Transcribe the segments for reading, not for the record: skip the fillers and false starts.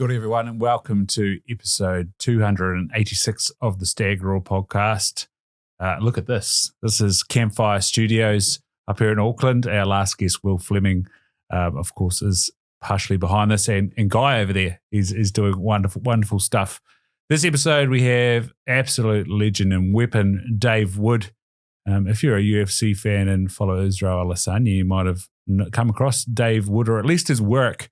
Good day, everyone, and welcome to episode 286 of the Stag Raw podcast. Look at this. This is Campfire Studios up here in Auckland. Our last guest, Will Fleming, of course, is partially behind this, and Guy over there is doing wonderful stuff. This episode, we have absolute legend and weapon, Dave Wood. If you're a UFC fan and follow Israel Adesanya, you might have come across Dave Wood, or at least his work.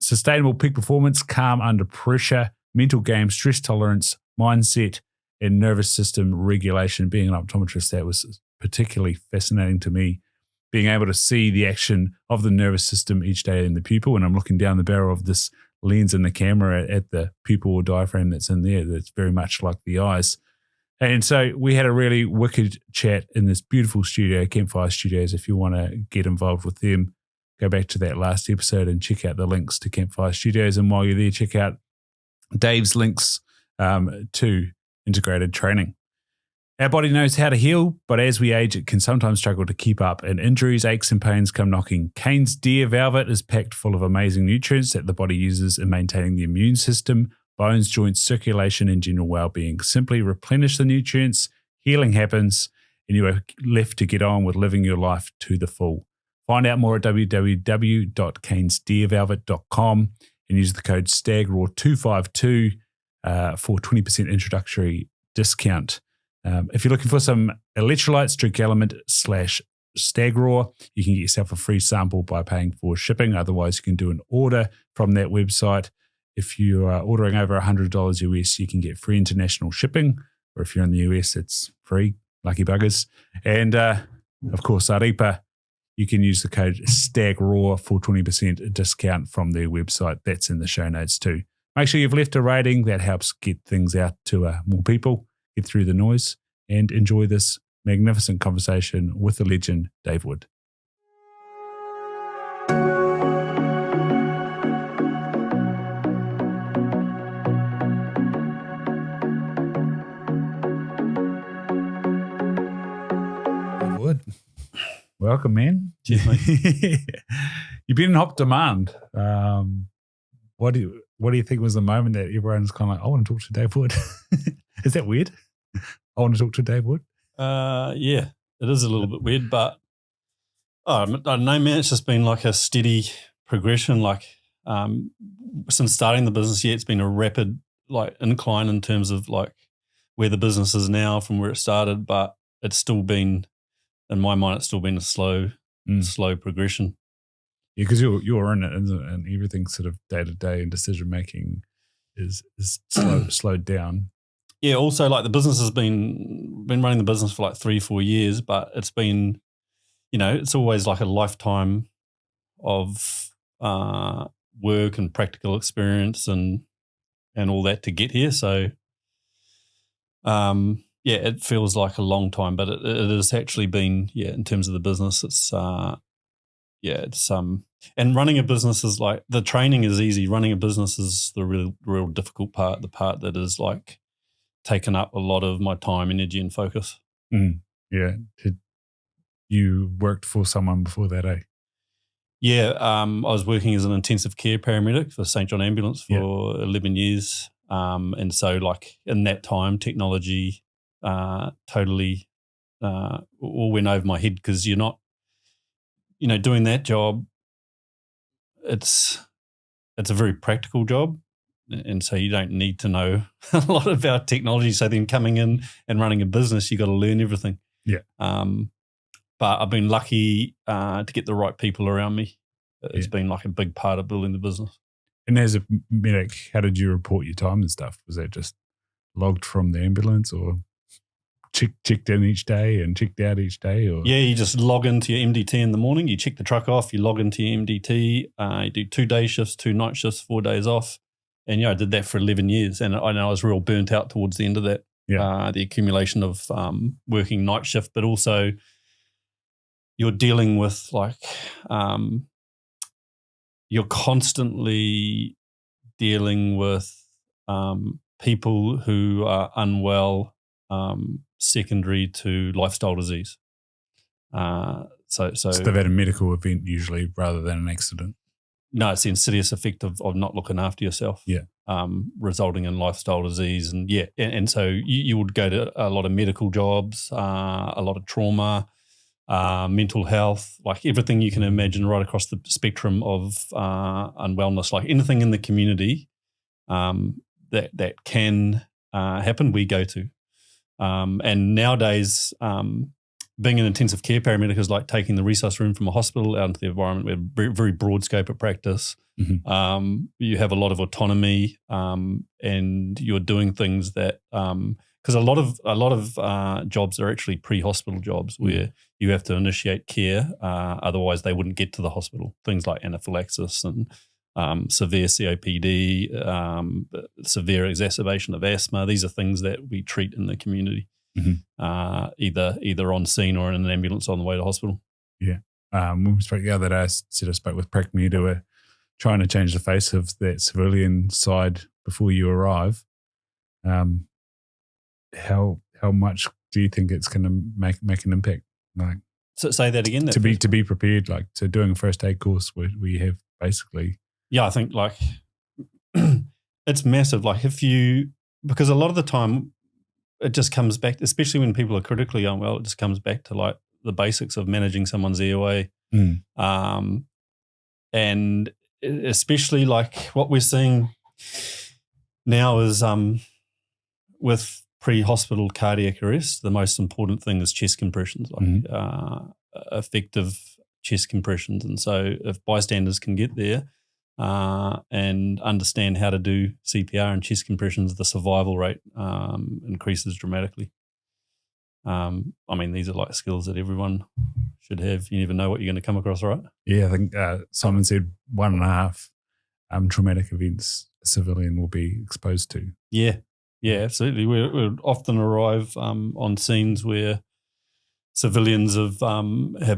Sustainable peak performance, calm under pressure, mental game, stress tolerance, mindset, and nervous system regulation. Being an optometrist, that was particularly fascinating to me, being able to see the action of the nervous system each day in the pupil. And I'm looking down the barrel of this lens in the camera at the pupil or diaphragm that's in there. That's very much like the eyes. And so we had a really wicked chat in this beautiful studio, Campfire Studios. If you want to get involved with them, go back to that last episode and check out the links to Campfire Studios. And while you're there, check out Dave's links to integrated training. Our body knows how to heal, but as we age, it can sometimes struggle to keep up, and injuries, aches, and pains come knocking. Kane's Deer Velvet is packed full of amazing nutrients that the body uses in maintaining the immune system, bones, joints, circulation, and general well-being. Simply replenish the nutrients, healing happens, and you are left to get on with living your life to the full. Find out more at www.canesdeervelvet.com and use the code STAGRAW252 for 20% introductory discount. If you're looking for some electrolytes, drink LMNT/StagRaw. You can get yourself a free sample by paying for shipping. Otherwise, you can do an order from that website. If you are ordering over $100 US, you can get free international shipping. Or if you're in the US, it's free. Lucky buggers. And of course, Arepa, you can use the code STAGRAW for 20% discount from their website. That's in the show notes too. Make sure you've left a rating. That helps get things out to more people, get through the noise, and enjoy this magnificent conversation with the legend, Dave Wood. Dave Wood. Welcome, man. Cheers, mate. You've been in hot demand. What do you think was the moment that everyone's kind of like, I want to talk to Dave Wood? Is that weird? I want to talk to Dave Wood? Yeah, it is a little bit weird, but I don't know, man. It's just been like a steady progression. Like since starting the business, it's been a rapid incline in terms of like where the business is now from where it started, but it's still been, in my mind, it's still been a slow progression. Yeah, because you're in it, and everything sort of day to day and decision making is slowed down. Yeah. Also, like the business has been running the business for like 3-4 years, but it's been, it's always like a lifetime of work and practical experience and all that to get here. So, yeah, it feels like a long time, but it has actually been, in terms of the business, it's and running a business is like, the training is easy. Running a business is the real difficult part, the part that is like taken up a lot of my time, energy, and focus. Yeah. You worked for someone before that, eh? Yeah, I was working as an intensive care paramedic for St. John Ambulance for 11 years. And so like in that time, technology totally all went over my head, because you're not, doing that job, it's a very practical job, and so you don't need to know a lot about technology. So then coming in and running a business, you got to learn everything. Yeah. But I've been lucky to get the right people around me. It's been like a big part of building the business. And as a medic, how did you report your time and stuff? Was that just logged from the ambulance, or checked in each day and checked out each day? Or? Yeah, you just log into your MDT in the morning, you check the truck off, you log into your MDT, you do 2 day shifts, 2 night shifts, 4 days off. And I did that for 11 years, and I know I was real burnt out towards the end of that. Yeah. The accumulation of working night shift, but also you're dealing with you're constantly dealing with people who are unwell, secondary to lifestyle disease. So they've had a medical event usually rather than an accident. No, it's the insidious effect of not looking after yourself. Yeah. Resulting in lifestyle disease. And so you would go to a lot of medical jobs, a lot of trauma, mental health, like everything you can imagine right across the spectrum of unwellness, like anything in the community that can happen, we go to. And nowadays, being an intensive care paramedic is like taking the resource room from a hospital out into the environment. We have very, very broad scope of practice. Mm-hmm. You have a lot of autonomy, and you're doing things that because a lot of jobs are actually pre-hospital jobs where you have to initiate care, otherwise they wouldn't get to the hospital. Things like anaphylaxis and severe COPD, severe exacerbation of asthma. These are things that we treat in the community. Mm-hmm. Either on scene or in an ambulance on the way to hospital. Yeah. When we spoke the other day, I spoke with Prackney, who were trying to change the face of that civilian side before you arrive. How much do you think it's going to make an impact? Like, so say that again. To be prepared, like to doing a first aid course where we have basically. Yeah, I think like it's massive. Like because a lot of the time it just comes back, especially when people are critically unwell, it just comes back to like the basics of managing someone's airway. And especially like what we're seeing now is with pre-hospital cardiac arrest, the most important thing is chest compressions, like effective chest compressions. And so if bystanders can get there and understand how to do CPR and chest compressions, the survival rate increases dramatically. I mean, these are like skills that everyone should have. You never know what you're going to come across, right? Yeah, I think Simon said 1.5 traumatic events a civilian will be exposed to. Yeah, absolutely. We often arrive on scenes where civilians have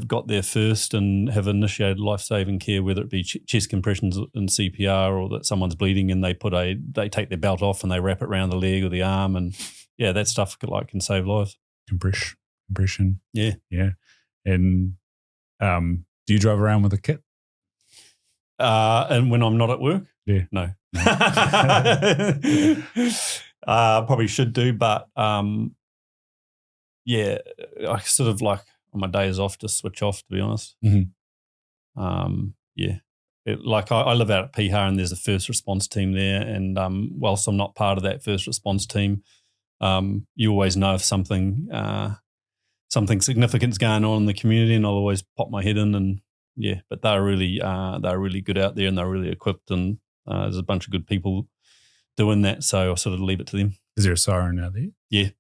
got there first and have initiated life-saving care, whether it be chest compressions and CPR, or that someone's bleeding and they take their belt off and they wrap it around the leg or the arm, and that stuff can save lives. Compression. Yeah. And do you drive around with a kit? And when I'm not at work? Yeah. No. Probably should do, but I sort of like on my days off just switch off, to be honest. Mm-hmm. I live out at Piha and there's a first response team there, and whilst I'm not part of that first response team, you always know if something significant's going on in the community, and I'll always pop my head in, and but they're really good out there, and they're really equipped, and there's a bunch of good people doing that, so I'll sort of leave it to them. Is there a siren out there? Yeah.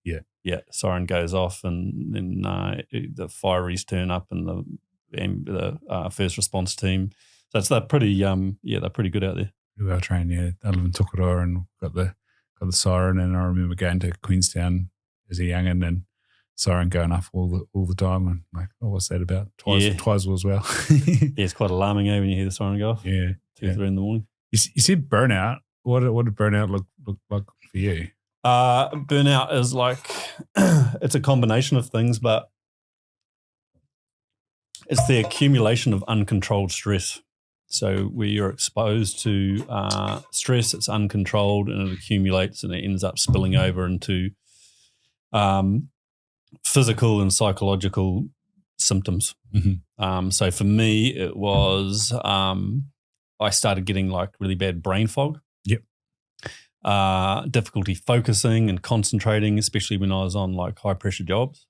Siren goes off, and then the fireys turn up, and the first response team. So they're pretty good out there. We are trained. Yeah, I live in Tokoroa and got the siren, and I remember going to Queenstown as a young'un and siren going off all the time. And like, what's that about? Twizel as well. Yeah, it's quite alarming, when you hear the siren go off. Yeah, 2-3 in the morning. You said burnout. What did burnout look like for you? Burnout is like it's a combination of things, but it's the accumulation of uncontrolled stress. So where you're exposed to stress, it's uncontrolled and it accumulates and it ends up spilling over into physical and psychological symptoms. Mm-hmm. So for me, it was I started getting like really bad brain fog. Yep. Difficulty focusing and concentrating, especially when I was on like high pressure jobs.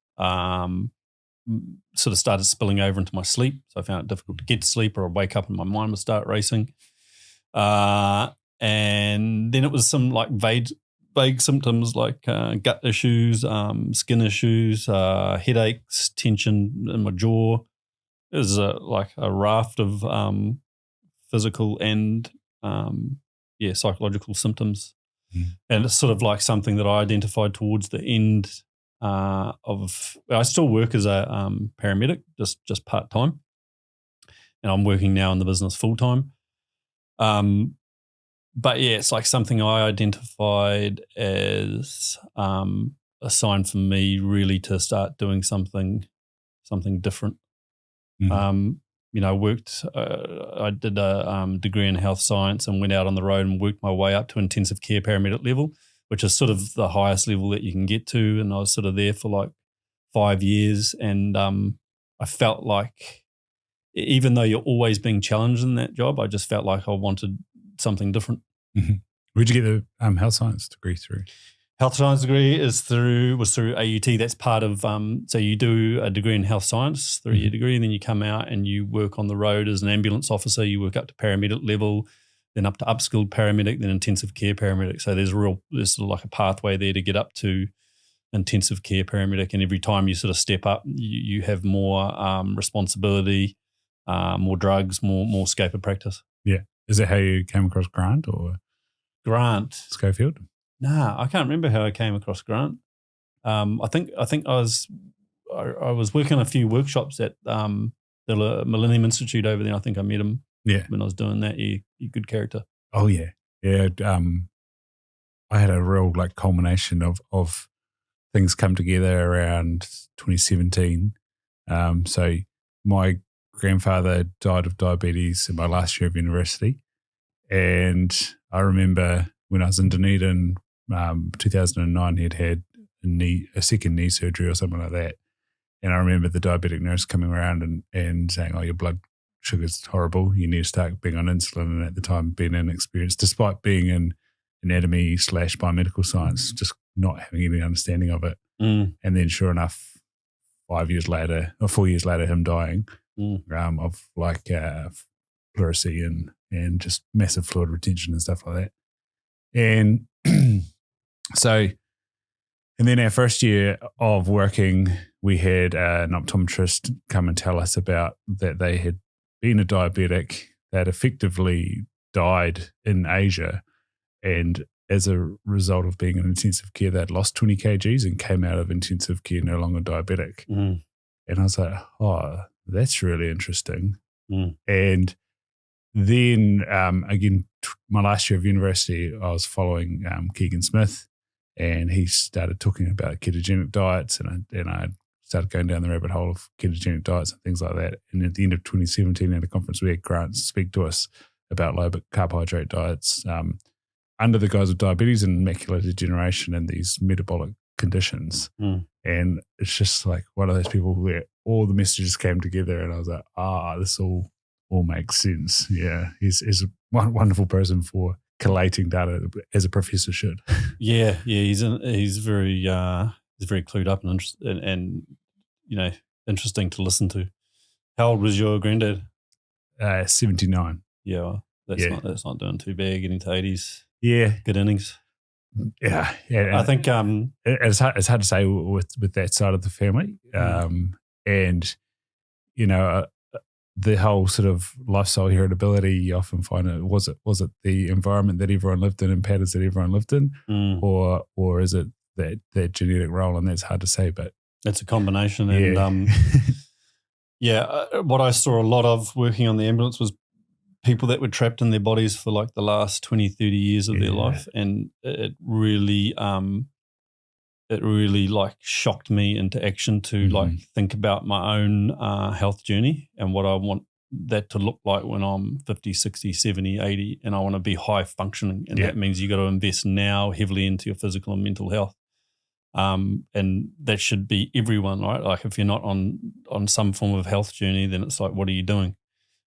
Sort of started spilling over into my sleep. So I found it difficult to get to sleep, or I'd wake up and my mind would start racing. And then it was some like vague symptoms like gut issues, skin issues, headaches, tension in my jaw. It was like a raft of physical and psychological symptoms. And it's sort of like something that I identified towards the end I still work as a paramedic, just part-time, and I'm working now in the business full-time. But it's like something I identified as a sign for me really to start doing something different. worked. I did a degree in health science and went out on the road and worked my way up to intensive care paramedic level, which is sort of the highest level that you can get to. And I was sort of there for like 5 years, and I felt like, even though you're always being challenged in that job, I just felt like I wanted something different. Mm-hmm. Where'd you get the health science degree through? Health science degree was through AUT. That's part of, so you do a degree in health science, 3-year degree, and then you come out and you work on the road as an ambulance officer. You work up to paramedic level, then up to upskilled paramedic, then intensive care paramedic. So there's sort of like a pathway there to get up to intensive care paramedic. And every time you sort of step up, you have more responsibility, more drugs, more scope of practice. Yeah. Is that how you came across Grant or Schofield? Nah, I can't remember how I came across Grant. I think I was working on a few workshops at the Millennium Institute over there. I think I met him when I was doing that. He good character. Oh yeah. Yeah. I had a real like culmination of things come together around 2017. So my grandfather died of diabetes in my last year of university. And I remember when I was in Dunedin, 2009, he'd had a second knee surgery or something like that. And I remember the diabetic nurse coming around and saying, "Oh, your blood sugar's horrible. You need to start being on insulin." And at the time, being inexperienced, despite being in anatomy / biomedical science, just not having any understanding of it. And then sure enough, 4 years later, him dying of like pleurisy and just massive fluid retention and stuff like that. And so, and then our first year of working, we had an optometrist come and tell us about that they had been a diabetic that effectively died in Asia, and as a result of being in intensive care, they'd lost 20 kgs and came out of intensive care no longer diabetic. And I was like, oh, that's really interesting. And then again, my last year of university, I was following Keegan Smith, and he started talking about ketogenic diets, and I started going down the rabbit hole of ketogenic diets and things like that. And at the end of 2017 at a conference, we had Grant speak to us about low carbohydrate diets under the guise of diabetes and macular degeneration and these metabolic conditions. And it's just like one of those people where all the messages came together, and I was like, this all makes sense. Yeah, he's a wonderful person for collating data as a professor should. Yeah, he's very clued up and interesting to listen to. How old was your granddad? 79. Yeah, well, that's not doing too bad. Getting to 80s. Yeah, good innings. Yeah. I think it's hard to say with that side of the family, and the whole sort of lifestyle heritability. You often find was it the environment that everyone lived in and patterns that everyone lived in, or is it that genetic role? And that's hard to say, but it's a combination. And what I saw a lot of working on the ambulance was people that were trapped in their bodies for like the last 20, 30 years of their life. And it really like shocked me into action to like think about my own health journey and what I want that to look like when I'm 50, 60, 70, 80, and I want to be high functioning. And that means you got to invest now heavily into your physical and mental health. And that should be everyone, right? Like if you're not on some form of health journey, then it's like, what are you doing?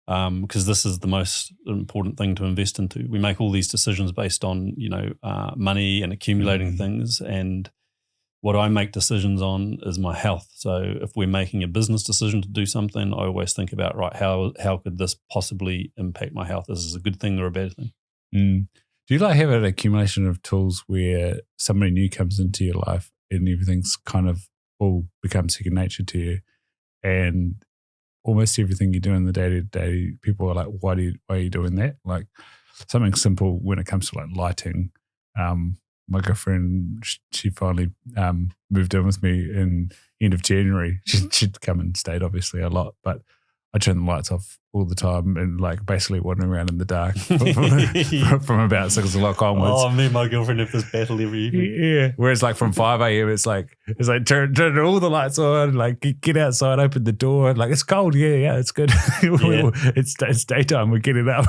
Because this is the most important thing to invest into. We make all these decisions based on, money and accumulating things. And what I make decisions on is my health. So if we're making a business decision to do something, I always think about, right, how could this possibly impact my health? Is this a good thing or a bad thing? Do you like have an accumulation of tools where somebody new comes into your life and everything's kind of all becomes second nature to you, and almost everything you do in the day-to-day, people are like, why are you doing that? Like something simple when it comes to like lighting. My girlfriend, she finally moved in with me in end of January. She'd come and stayed obviously a lot, but I turn the lights off all the time and like basically wandering around in the dark from about 6 o'clock onwards. Oh, me and my girlfriend have this battle every evening. Yeah. Whereas like from 5 a.m. it's like turn all the lights on, like get outside, open the door. Like it's cold. Yeah, it's good. It's daytime. We're getting up.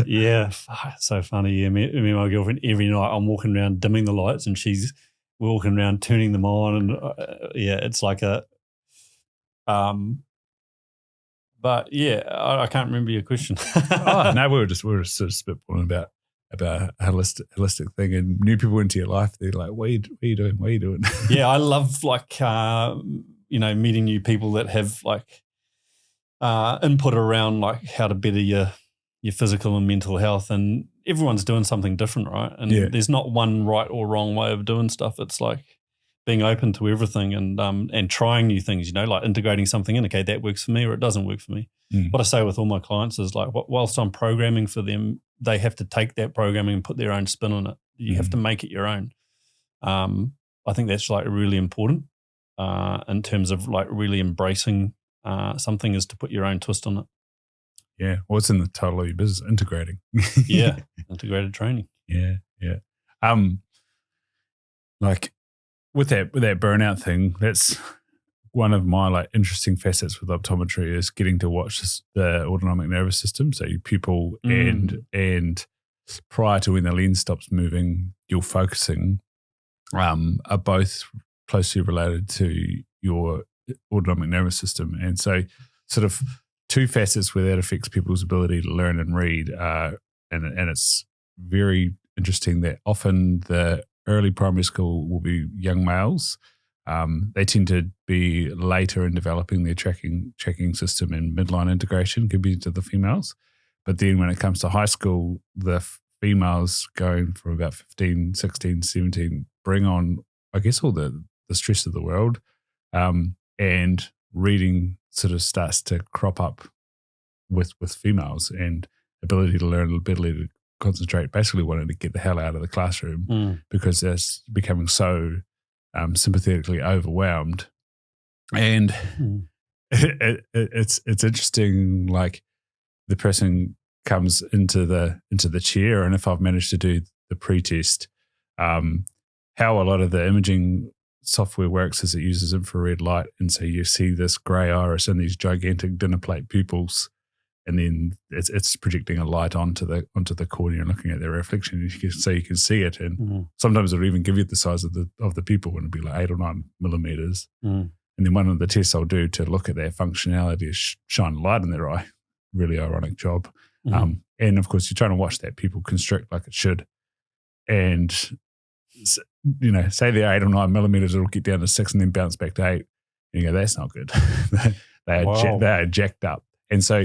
Yeah. So funny. Yeah. Me and my girlfriend, every night I'm walking around dimming the lights and she's walking around turning them on. And it's like a, but yeah, I can't remember your question. Oh no, we were just sort of spitballing about a holistic thing, and new people into your life. They're like, "What are you doing? What are you doing?" Yeah, I love like meeting new people that have like input around like how to better your physical and mental health, and everyone's doing something different, right? And there's not one right or wrong way of doing stuff. It's like being open to everything and trying new things, like integrating something in. Okay, that works for me or it doesn't work for me. What I say with all my clients is like, whilst I'm programming for them, they have to take that programming and put their own spin on it. You have to make it your own. I think that's like really important in terms of like really embracing something, is to put your own twist on it. Yeah. What's in the title of your business? Integrating. Yeah. Integrated training. Yeah. Like with that burnout thing, that's one of my like interesting facets with optometry, is getting to watch the autonomic nervous system. So your pupil and prior to when the lens stops moving, your focusing are both closely related to your autonomic nervous system. And so sort of two facets where that affects people's ability to learn and read. And it's very interesting that often the early primary school will be young males. They tend to be later in developing their tracking system and midline integration compared to the females. But then when it comes to high school, the females going from about 15, 16, 17 bring on, I guess, all the stress of the world. And reading sort of starts to crop up with females, and ability to learn, ability to concentrate, basically wanting to get the hell out of the classroom because they're becoming so sympathetically overwhelmed. And it's interesting, like the person comes into the chair, and if I've managed to do the pre-test, how a lot of the imaging software works is it uses infrared light, and so you see this grey iris and these gigantic dinner plate pupils, and then it's projecting a light onto the cornea and looking at their reflection. You can see it, and sometimes it'll even give you the size of the pupil, and it'll be like 8 or 9 millimeters. And then one of the tests I'll do to look at their functionality is shine a light in their eye. Really ironic job. And of course, you're trying to watch that pupil constrict like it should, and say they're 8 or 9 millimeters, it'll get down to 6 and then bounce back to 8. And you go, that's not good. they are jacked up, and so.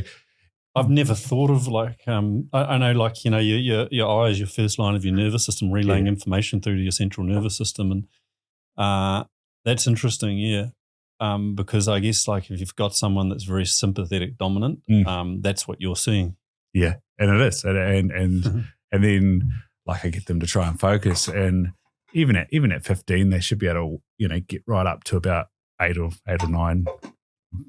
I've never thought of like I know, like, your eye is your first line of your nervous system, relaying information through to your central nervous system, and that's interesting, because I guess like if you've got someone that's very sympathetic dominant, that's what you're seeing. Yeah, and it is, and then like I get them to try and focus, and even at 15, they should be able to get right up to about 8 or 9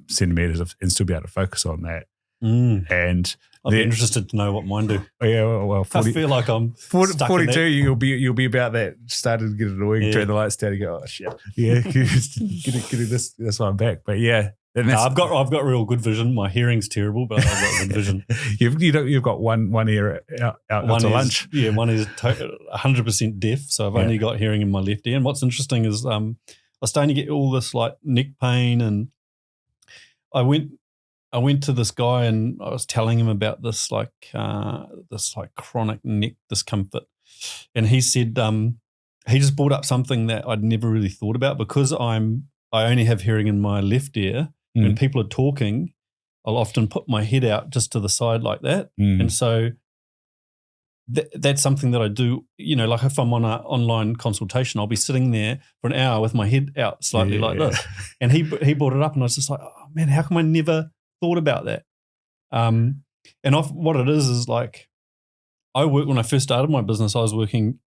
centimeters and still be able to focus on that. And I'd be interested to know what mine do. Yeah, well 40, I feel like I'm 42. You'll be about that. Started to get annoying. Turn the lights down. And go, oh shit. Yeah, getting this one back. But yeah, I've got real good vision. My hearing's terrible, but I've got good vision. You've got one ear out to lunch. Yeah, one is 100% deaf, so I've only got hearing in my left ear. And what's interesting is I was starting to get all this like neck pain, and I went to this guy and I was telling him about this chronic neck discomfort, and he said he just brought up something that I'd never really thought about, because I only have hearing in my left ear. When people are talking, I'll often put my head out just to the side like that, and so that's something that I do. Like if I'm on an online consultation, I'll be sitting there for an hour with my head out slightly like this, and he brought it up, and I was just like, oh man, how come I never thought about that? What it is like, when I first started my business, I was working,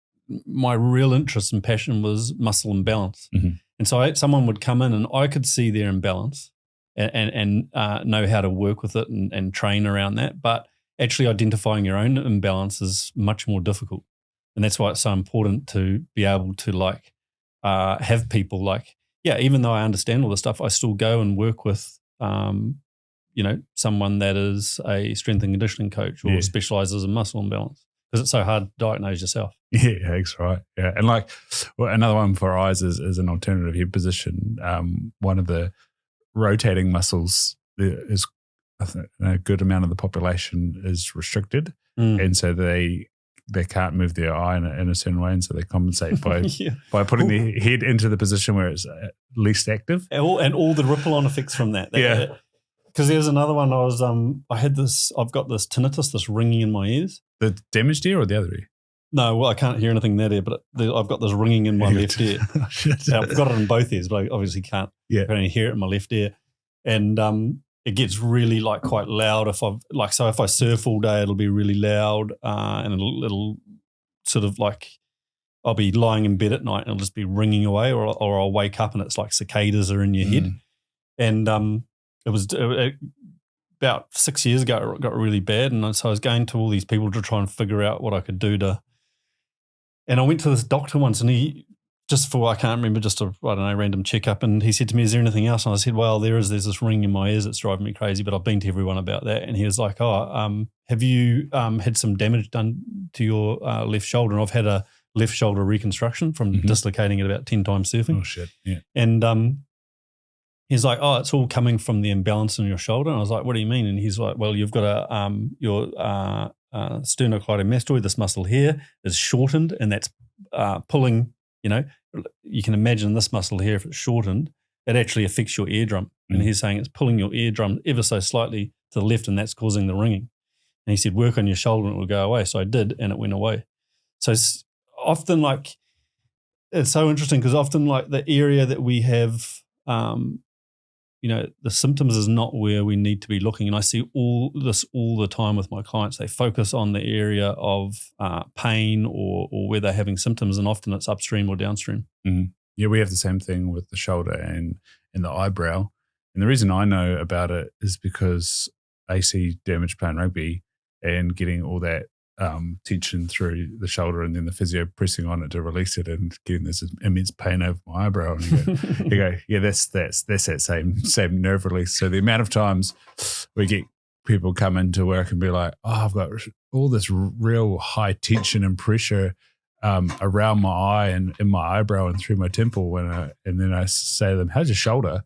my real interest and passion was muscle imbalance. And so someone would come in and I could see their imbalance, and know how to work with it and train around that. But actually identifying your own imbalance is much more difficult. And that's why it's so important to be able to have people even though I understand all this stuff, I still go and work with, someone that is a strength and conditioning coach or specializes in muscle imbalance, because it's so hard to diagnose yourself. Yeah, that's right. Yeah. And another one for eyes is an alternative head position. One of the rotating muscles is, I think, a good amount of the population is restricted. And so they can't move their eye in a certain way, and so they compensate by by putting their head into the position where it's least active. And all the ripple-on effects from that. Because there's another one I've got this tinnitus, this ringing in my ears. The damaged ear or the other ear? No, well, I can't hear anything in that ear, but I've got this ringing in my left ear. I've got it in both ears, but I obviously can't. I can only hear it in my left ear. And it gets really quite loud if if I surf all day, it'll be really loud, and it'll sort of I'll be lying in bed at night and it'll just be ringing away, or I'll wake up and it's like cicadas are in your head. And it was about 6 years ago, it got really bad, and so I was going to all these people to try and figure out what I could do and I went to this doctor once, and he, I can't remember, just a random checkup, and he said to me, "Is there anything else?" And I said, "Well, there's this ring in my ears that's driving me crazy, but I've been to everyone about that." And he was like, "Have you had some damage done to your left shoulder?" And I've had a left shoulder reconstruction from dislocating it about 10 times surfing. Oh shit! Yeah. And he's like, "Oh, it's all coming from the imbalance in your shoulder." And I was like, "What do you mean?" And he's like, "Well, you've got your sternocleidomastoid, this muscle here, is shortened, and that's pulling. You can imagine this muscle here, if it's shortened, it actually affects your eardrum." And he's saying it's pulling your eardrum ever so slightly to the left, and that's causing the ringing. And he said, "Work on your shoulder and it will go away." So I did, and it went away. So it's often it's so interesting, because often the area that we have, the symptoms is not where we need to be looking. And I see all the time with my clients. They focus on the area of pain or where they're having symptoms, and often it's upstream or downstream. Yeah, we have the same thing with the shoulder and the eyebrow. And the reason I know about it is because AC damage playing rugby and getting all that tension through the shoulder, and then the physio pressing on it to release it, and getting this immense pain over my eyebrow. And you go, yeah, that's that same nerve release. So the amount of times we get people come into work and be like, "Oh, I've got all this real high tension and pressure around my eye and in my eyebrow and through my temple," and then I say to them, "How's your shoulder?"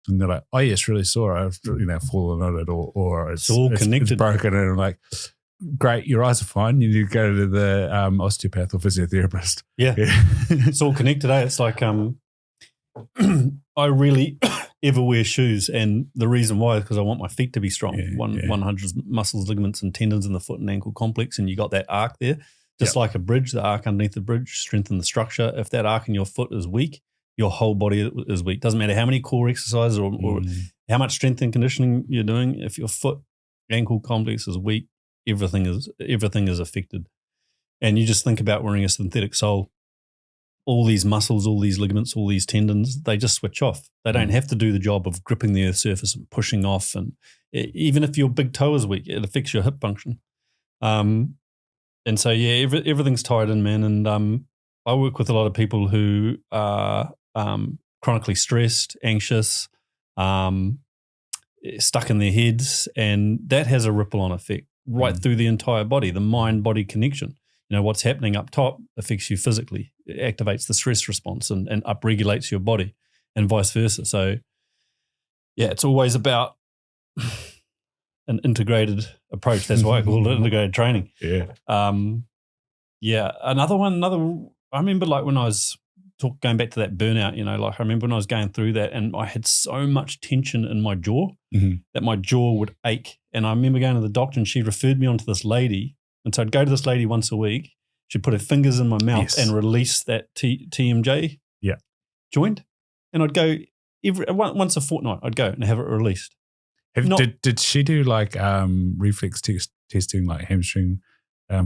And they're like, "Oh yeah, it's really sore. I've fallen on it, or it's all connected, it's broken." And I'm like, "Great, your eyes are fine. You need to go to the osteopath or physiotherapist." Yeah. It's all connected. It's like I really ever wear shoes, and the reason why is because I want my feet to be strong. 100 muscles, ligaments, and tendons in the foot and ankle complex, and you got that arc there, just like a bridge. The arc underneath the bridge strengthen the structure. If that arc in your foot is weak, your whole body is weak. Doesn't matter how many core exercises or how much strength and conditioning you're doing. If your foot ankle complex is weak, everything is affected. And you just think about wearing a synthetic sole. All these muscles, all these ligaments, all these tendons, they just switch off. They don't have to do the job of gripping the earth's surface and pushing off. And even if your big toe is weak, it affects your hip function. And so, everything's tied in, man. And I work with a lot of people who are chronically stressed, anxious, stuck in their heads, and that has a ripple-on effect right through the entire body, the mind-body connection. What's happening up top affects you physically. It activates the stress response and upregulates your body, and vice versa. So, it's always about an integrated approach. That's why I call it integrated training. I remember when I was going back to that burnout, I remember when I was going through that, and I had so much tension in my jaw that my jaw would ache. And I remember going to the doctor, and she referred me on to this lady. And so I'd go to this lady once a week. She'd put her fingers in my mouth and release that TMJ joint. And I'd go once a fortnight, I'd go and have it released. Did she do reflex testing, like hamstring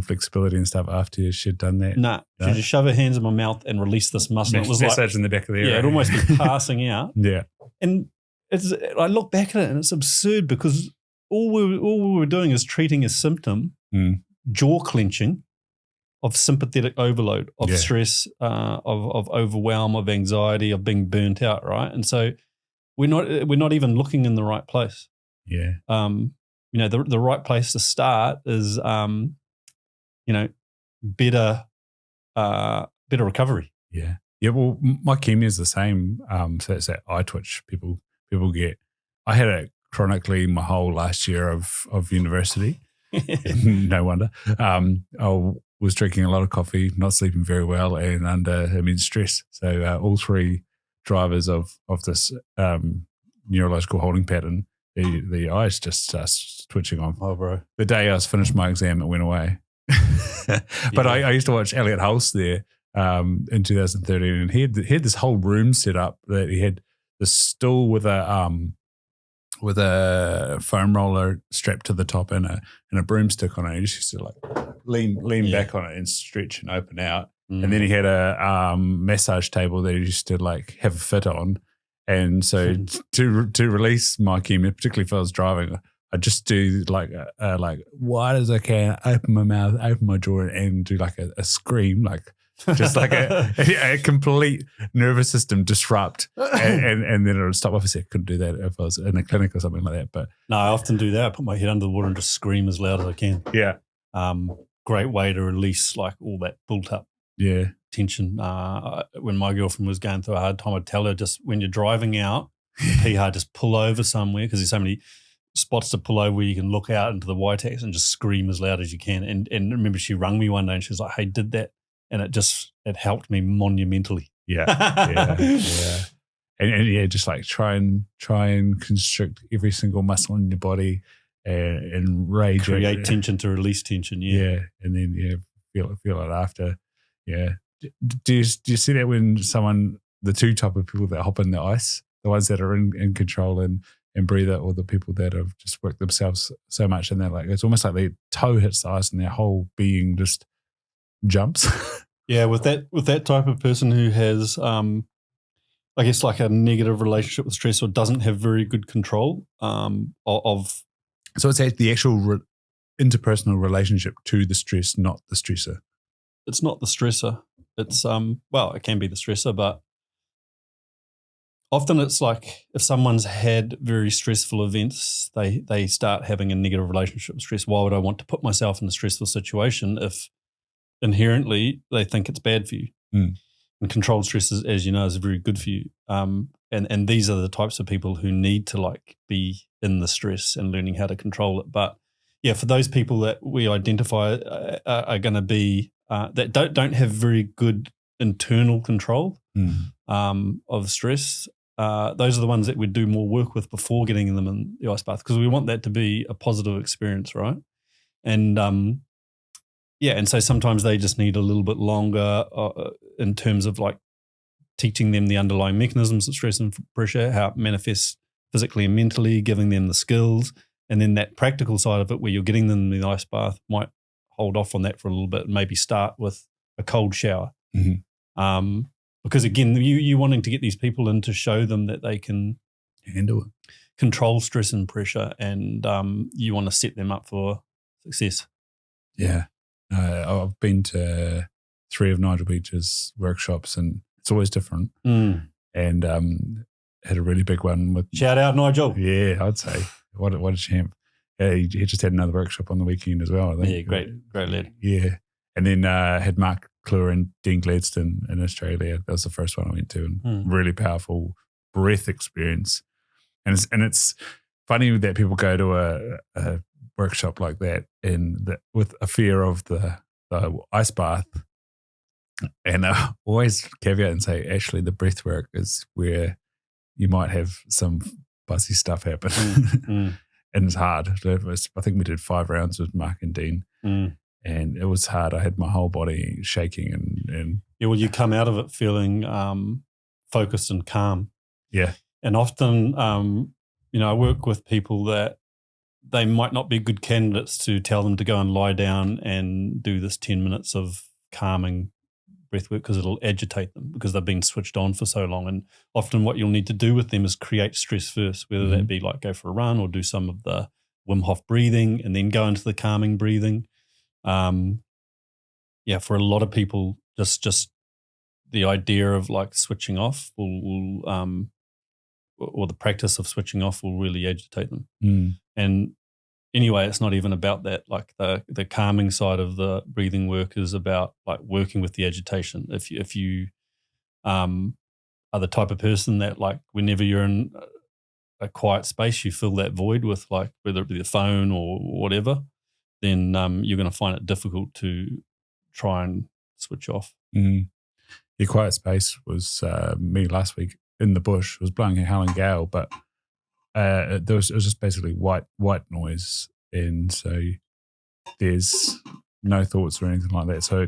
flexibility and stuff after she'd done that? No. She'd just shove her hands in my mouth and release this muscle. It was massage in the back of the ear. Yeah, it'd almost be passing out. Yeah. And I look back at it and it's absurd because all we were doing is treating a symptom, jaw clenching, of sympathetic overload, of stress, of overwhelm, of anxiety, of being burnt out, right? And so we're not even looking in the right place. Yeah. The right place to start is better recovery. Yeah. Yeah. Well, my chemia is the same. So it's that eye twitch people get. I had it chronically my whole last year of university. No wonder. I was drinking a lot of coffee, not sleeping very well, and under immense stress. So all three drivers of this neurological holding pattern, the eyes just starts twitching on. Oh, bro. The day I was finished my exam, it went away. But I used to watch Elliot Hulse there in 2013, and he had this whole room set up that he had the stool with a foam roller strapped to the top and a broomstick on it. He just used to like lean back on it and stretch and open out. And then he had a massage table that he used to like have a fit on. And so to release my chemia, particularly if I was driving, I just do like wide as I can, open my mouth, open my jaw, and do like a scream, like just like a complete nervous system disrupt, and then it would stop. Obviously, I couldn't do that if I was in a clinic or something like that. But no, I often do that. I put my head under the water and just scream as loud as I can. Yeah, great way to release like all that built up tension. When my girlfriend was going through a hard time, I'd tell her just when you're driving out, pee hard, just pull over somewhere because there's so many spots to pull over where you can look out into the Waitex and just scream as loud as you can. And remember, she rung me one day and she was like, "Hey, did that?" And it helped me monumentally. Yeah. And just like try and constrict every single muscle in your body and rage. Create tension to release tension. Yeah. And then feel it after. Yeah. Do you see that when the two type of people that hop in the ice, the ones that are in control and breathe it, or the people that have just worked themselves so much and they're like, it's almost like their toe hits the ice and their whole being just jumps. Yeah, with that type of person who has, I guess, like a negative relationship with stress or doesn't have very good control of. So it's the actual interpersonal relationship to the stress, not the stressor. It's not the stressor. It's it can be the stressor, but often it's like if someone's had very stressful events, they start having a negative relationship with stress. Why would I want to put myself in a stressful situation if inherently they think it's bad for you? And controlled stress, as you know, is very good for you. And these are the types of people who need to like be in the stress and learning how to control it. But yeah, for those people that we identify are going to be that don't have very good internal control of stress, those are the ones that we'd do more work with before getting them in the ice bath, because we want that to be a positive experience, right? And and so sometimes they just need a little bit longer in terms of like teaching them the underlying mechanisms of stress and pressure, how it manifests physically and mentally, giving them the skills. And then that practical side of it where you're getting them in the ice bath might hold off on that for a little bit and maybe start with a cold shower. Because again, you wanting to get these people in to show them that they can handle it, control stress and pressure, and you want to set them up for success. Yeah. I've been to 3 of Nigel Beach's workshops and it's always different. And had a really big one with... Shout out, Nigel. Yeah, I'd say. What a champ. Yeah, he just had another workshop on the weekend as well, I think. Yeah, great lad. Yeah. And then had Mark Clure and Dean Gladstone in Australia. That was the first one I went to, and really powerful breath experience. And it's funny that people go to a workshop like that with a fear of the ice bath, and I always caveat and say actually the breath work is where you might have some fuzzy stuff happen. And it's hard. I think we did 5 rounds with Mark and Dean, and it was hard. I had my whole body shaking and yeah, well, you come out of it feeling focused and calm. Yeah. And often I work with people that they might not be good candidates to tell them to go and lie down and do this 10 minutes of calming breath work because it'll agitate them because they've been switched on for so long. And often what you'll need to do with them is create stress first, whether that be like go for a run or do some of the Wim Hof breathing and then go into the calming breathing. For a lot of people, just the idea of like switching off will or the practice of switching off will really agitate them. And anyway, it's not even about that. Like the calming side of the breathing work is about like working with the agitation. If you are the type of person that like whenever you're in a quiet space, you fill that void with like whether it be the phone or whatever, then you're going to find it difficult to try and switch off. Your quiet space was me last week in the bush. It was blowing a howling gale, but it was just basically white noise, and so there's no thoughts or anything like that. So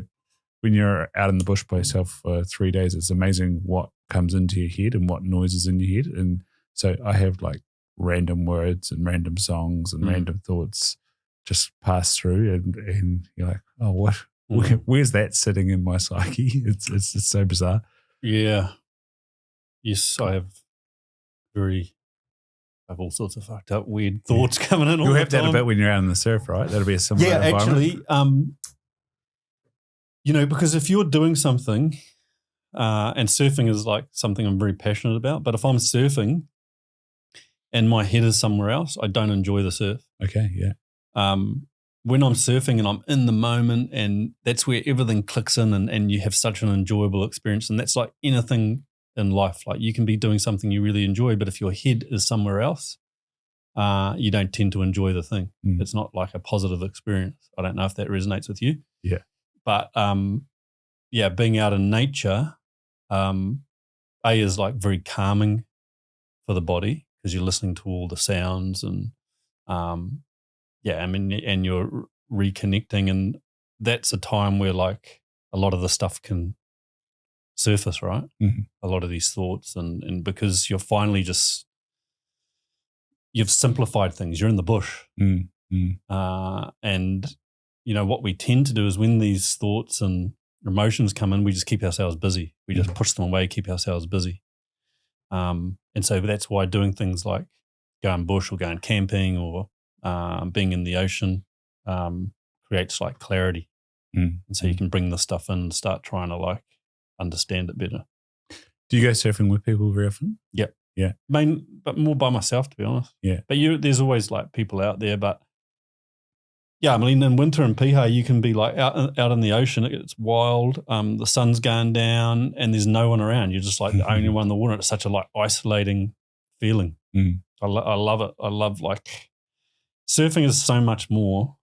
when you're out in the bush by yourself for 3 days, it's amazing what comes into your head and what noise is in your head. And so I have like random words and random songs and random thoughts just pass through, and you're like, oh, what? Where's that sitting in my psyche? It's so bizarre. Yeah. Yes, I have all sorts of fucked up weird thoughts coming in all the time. You'll have that a bit when you're out in the surf, right? That'll be a similar environment. Actually, because if you're doing something, and surfing is like something I'm very passionate about, but if I'm surfing and my head is somewhere else, I don't enjoy the surf. Okay, yeah. When I'm surfing and I'm in the moment, and that's where everything clicks in, and you have such an enjoyable experience. And that's like anything in life. Like you can be doing something you really enjoy, but if your head is somewhere else, you don't tend to enjoy the thing. It's not like a positive experience. I don't know if that resonates with you. Yeah. But being out in nature, is like very calming for the body because you're listening to all the sounds and and you're reconnecting, and that's a time where like a lot of the stuff can surface, right? A lot of these thoughts, and because you're finally you've simplified things. You're in the bush, and what we tend to do is when these thoughts and emotions come in, we just keep ourselves busy. We just push them away, keep ourselves busy, and so that's why doing things like going bush or going camping or being in the ocean creates like clarity. And so you can bring the stuff in and start trying to like understand it better. Do you go surfing with people very often? Yep. Yeah. But more by myself, to be honest. Yeah. But there's always like people out there. But yeah, I mean, in winter in Piha, you can be like out in the ocean. It's wild. The sun's going down and there's no one around. You're just like the only one in the water. It's such a like isolating feeling. I love it. I love like surfing is so much more,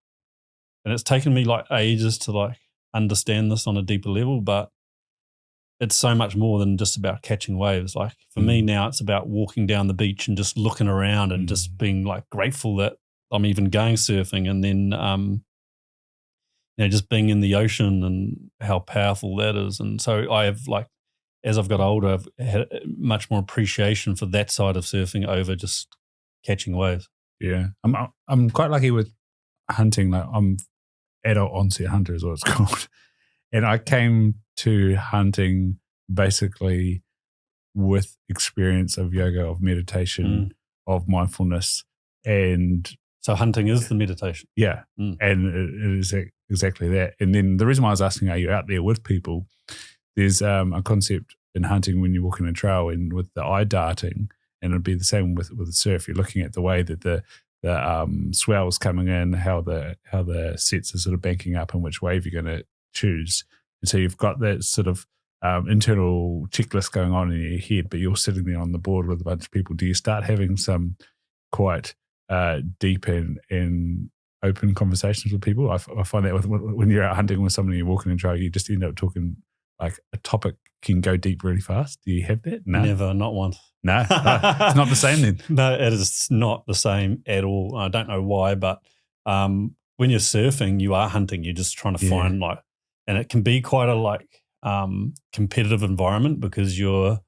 and it's taken me like ages to like understand this on a deeper level, but it's so much more than just about catching waves. Like for me now, it's about walking down the beach and just looking around and just being like grateful that I'm even going surfing, and then just being in the ocean and how powerful that is. And so I have like, as I've got older, I've had much more appreciation for that side of surfing over just catching waves. Yeah, I'm quite lucky with hunting. Like I'm adult onset hunter is what it's called, and I came to hunting basically with experience of yoga, of meditation, of mindfulness, and so hunting is the meditation. Yeah, and it is exactly that. And then the reason why I was asking, are you out there with people? There's a concept in hunting when you're walking a trail and with the eye darting. And it'd be the same with the surf. You're looking at the way that the swell's coming in, how the sets are sort of banking up, and which wave you're going to choose. And so you've got that sort of internal checklist going on in your head, but you're sitting there on the board with a bunch of people. Do you start having some quite deep and open conversations with people? I find that when you're out hunting with somebody, you're walking a trail, you just end up talking like a topic can go deep really fast. Do you have that? No. Never, not once. No, it's not the same then. No, it is not the same at all. I don't know why, but when you're surfing, you are hunting. You're just trying to find like, and it can be quite a like competitive environment because you're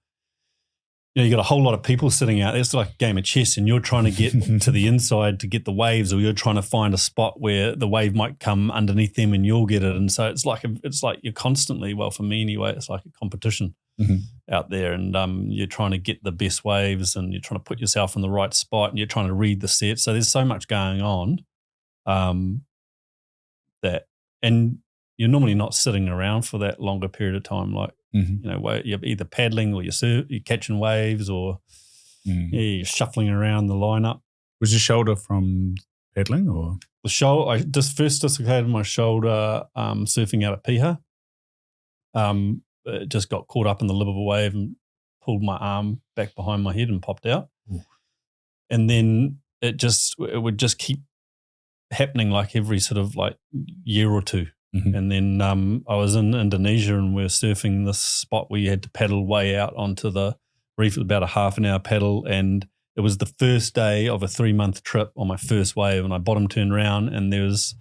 you got a whole lot of people sitting out there. It's like a game of chess, and you're trying to get to the inside to get the waves, or you're trying to find a spot where the wave might come underneath them and you'll get it. And so it's like you're constantly, well, for me anyway, it's like a competition out there, and you're trying to get the best waves, and you're trying to put yourself in the right spot, and you're trying to read the set. So there's so much going on that, and you're normally not sitting around for that longer period of time, like. You're either paddling or you're catching waves, or you're shuffling around the lineup. Was your shoulder from paddling, or the shoulder? I just first dislocated my shoulder surfing out at Piha. It just got caught up in the lip of a wave and pulled my arm back behind my head and popped out. Ooh. And then it would just keep happening like every sort of like year or two. And then I was in Indonesia, and we were surfing this spot where you had to paddle way out onto the reef, about a half an hour paddle, and it was the first day of a 3-month trip on my first wave, and I bottom turned around, and there was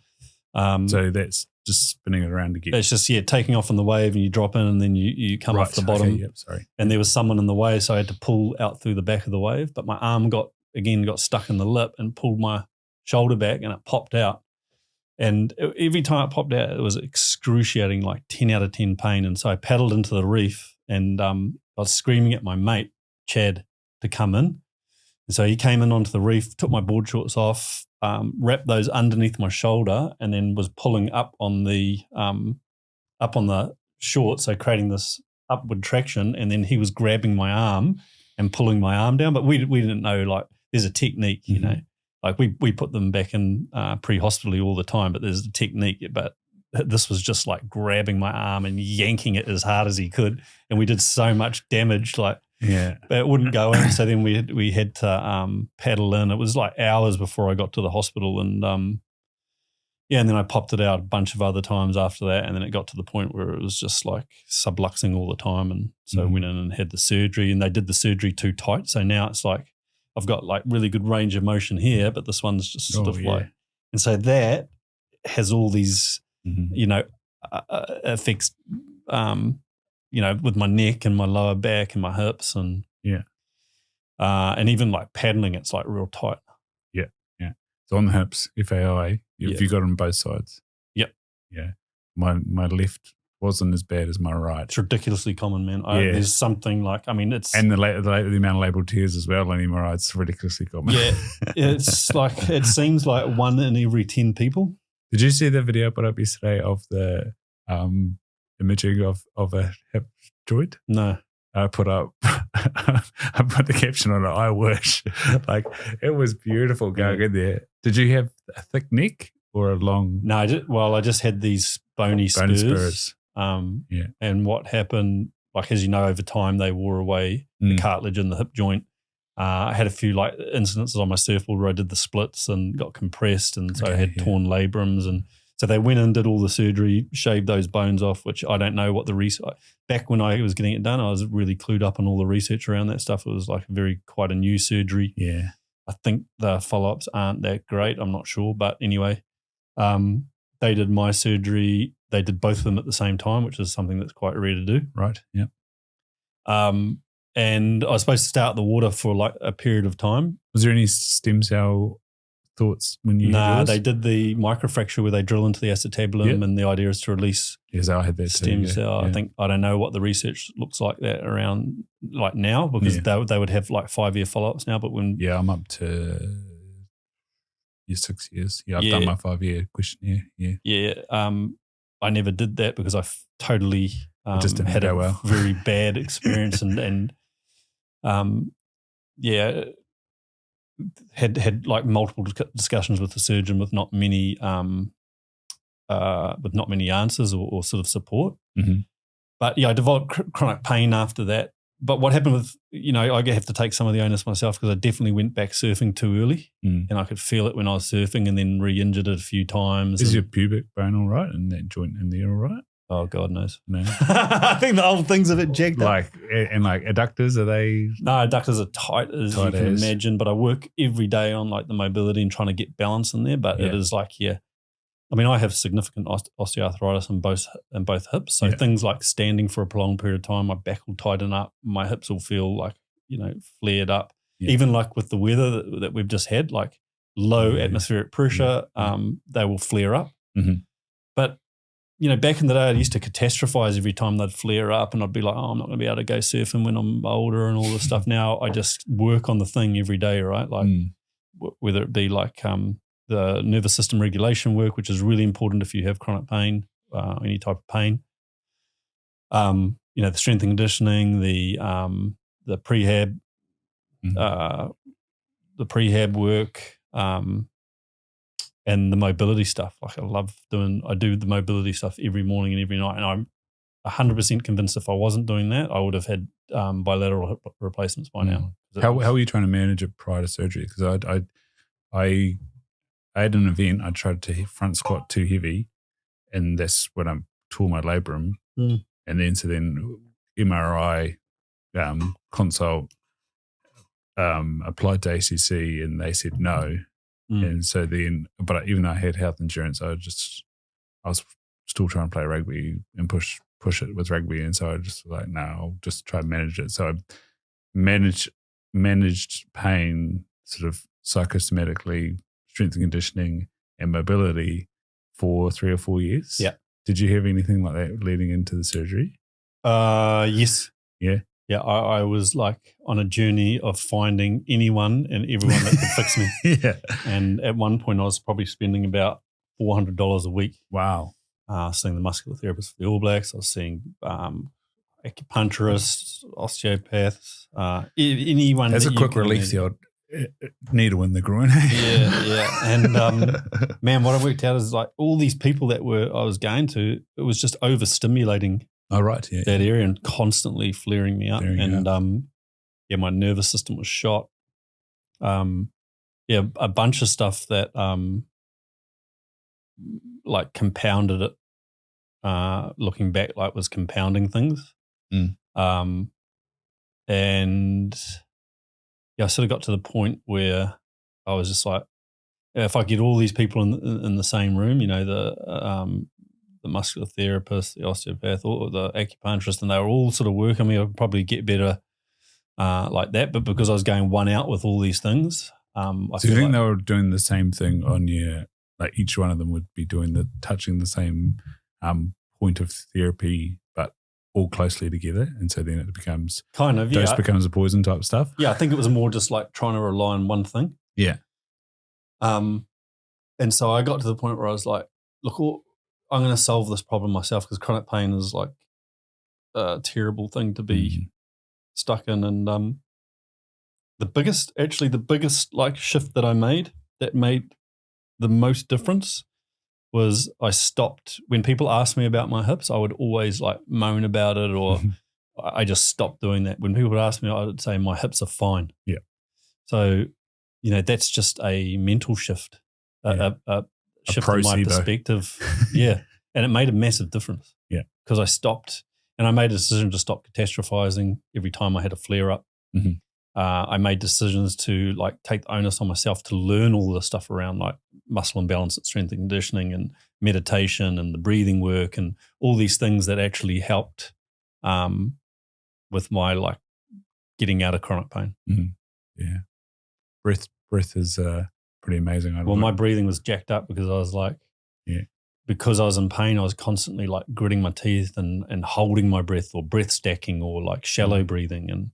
so that's just spinning it around again. It's just taking off on the wave, and you drop in, and then you come off the bottom. Okay, yep, sorry. And there was someone in the way, so I had to pull out through the back of the wave, but my arm got stuck in the lip and pulled my shoulder back, and it popped out. And every time it popped out, it was excruciating, like 10 out of 10 pain. And so I paddled into the reef, and I was screaming at my mate, Chad, to come in. And so he came in onto the reef, took my board shorts off, wrapped those underneath my shoulder, and then was pulling up on the shorts, so creating this upward traction. And then he was grabbing my arm and pulling my arm down. But we didn't know, like, there's a technique, you know. Like we put them back in pre-hospitally all the time, but there's a technique. But this was just like grabbing my arm and yanking it as hard as he could, and we did so much damage. Like, but it wouldn't go in. So then we had to paddle in. It was like hours before I got to the hospital, and and then I popped it out a bunch of other times after that, and then it got to the point where it was just like subluxing all the time, and so I went in and had the surgery, and they did the surgery too tight. So now it's like, I've got like really good range of motion here, but this one's just sort of like, and so that has all these, effects, with my neck and my lower back and my hips, and and even like paddling, it's like real tight. Yeah. So on the hips, FAI, you got on both sides. Yep. Yeah. My left wasn't as bad as my right. It's ridiculously common, man. There's something like, it's... And the amount of labral tears as well on MRI, it's ridiculously common. Yeah, it's like, it seems like 1 in every 10 people. Did you see the video I put up yesterday of the imaging of a hip joint? No. I put the caption on it, I wish. Like, it was beautiful going in there. Did you have a thick neck or a long... No, I just had these bony spurs. And what happened, like, as you know, over time they wore away the cartilage in the hip joint. I had a few like incidences on my surfboard where I did the splits and got compressed, and so I had torn labrums, and so they went and did all the surgery, shaved those bones off, which I don't know what the research. Back when I was getting it done, I was really clued up on all the research around that stuff. It was like quite a new surgery. Yeah, I think the follow-ups aren't that great. I'm not sure, but anyway, they did my surgery. They did both of them at the same time, which is something that's quite rare to do. Right. Yeah. And I was supposed to stay out of the water for like a period of time. Was there any stem cell thoughts when you? Nah, they did the microfracture where they drill into the acetabulum, and the idea is to release I had that stem cell. Yeah. I don't know what the research looks like that around like now, because they would have like 5-year follow-ups now. But when I'm up to 6 years. Yeah, I've done my 5-year questionnaire. Yeah. Yeah. I never did that because I totally just didn't had go a well. very bad experience and had like multiple discussions with the surgeon with not many answers or sort of support. Mm-hmm. But I developed chronic pain after that. But what happened with, I have to take some of the onus myself because I definitely went back surfing too early, and I could feel it when I was surfing, and then re-injured it a few times. Is your pubic bone all right and that joint in there all right? Oh, God knows. No. I think the whole thing's a bit jacked up. And adductors, are they? No, adductors are tight as you can imagine, but I work every day on like the mobility and trying to get balance in there. But it is like, I have significant osteoarthritis in both hips. So things like standing for a prolonged period of time, my back will tighten up, my hips will feel like, flared up. Yeah. Even like with the weather that we've just had, like low atmospheric pressure, they will flare up. Mm-hmm. But, back in the day, I used to catastrophize every time they'd flare up, and I'd be like, I'm not going to be able to go surfing when I'm older and all this stuff. Now I just work on the thing every day, right? Like whether it be like the nervous system regulation work, which is really important if you have chronic pain, any type of pain. The strength and conditioning, the prehab, the prehab work, and the mobility stuff. Like I do the mobility stuff every morning and every night. And I'm 100% convinced if I wasn't doing that, I would have had bilateral hip replacements by now. How were you trying to manage it prior to surgery? Because I had an event, I tried to front squat too heavy, and that's when I tore my labrum. And then MRI consult, applied to ACC, and they said no. And so then, but even though I had health insurance, I was still trying to play rugby and push it with rugby. And so I just was like, no, I'll just try and manage it. So I managed pain sort of psychosomatically, strength and conditioning and mobility for 3 or 4 years. Yeah. Did you have anything like that leading into the surgery? Yes. Yeah. Yeah, I was like on a journey of finding anyone and everyone that could fix me. Yeah. And at one point I was probably spending about $400 a week. Wow. Seeing the muscular therapist for the All Blacks. I was seeing acupuncturists, osteopaths, anyone. That's a quick relief, the old needle in the groin. Yeah. And man, what I worked out is like all these people that I was going to, it was just overstimulating. Oh, right. Yeah. That area and constantly flaring me up. My nervous system was shot. A bunch of stuff that like compounded it. Looking back, like was compounding things. And I sort of got to the point where I was just like, if I get all these people in the same room, the muscular therapist, the osteopath, or the acupuncturist, and they were all sort of working me, I'd probably get better like that. But because I was going one out with all these things, do you think they were doing the same thing on your, like each one of them would be touching the same point of therapy, but all closely together, and so then it becomes dose becomes a poison type stuff? Yeah, I think it was more just like trying to rely on one thing. Yeah. And so I got to the point where I was like, look, I'm going to solve this problem myself, because chronic pain is like a terrible thing to be stuck in. And the biggest like shift that I made that made the most difference was I stopped. When people asked me about my hips, I would always like moan about it, or I just stopped doing that. When people would ask me, I would say my hips are fine. Yeah. So, that's just a mental shift. A shift in my perspective. Yeah. And it made a massive difference. Yeah. Because I stopped, and I made a decision to stop catastrophizing every time I had a flare up. I made decisions to like take the onus on myself to learn all the stuff around like muscle imbalance and strength and conditioning and meditation and the breathing work and all these things that actually helped with my like getting out of chronic pain. Yeah. Breath is pretty amazing. My breathing was jacked up because I was like, because I was in pain, I was constantly like gritting my teeth and holding my breath, or breath stacking, or like shallow breathing. And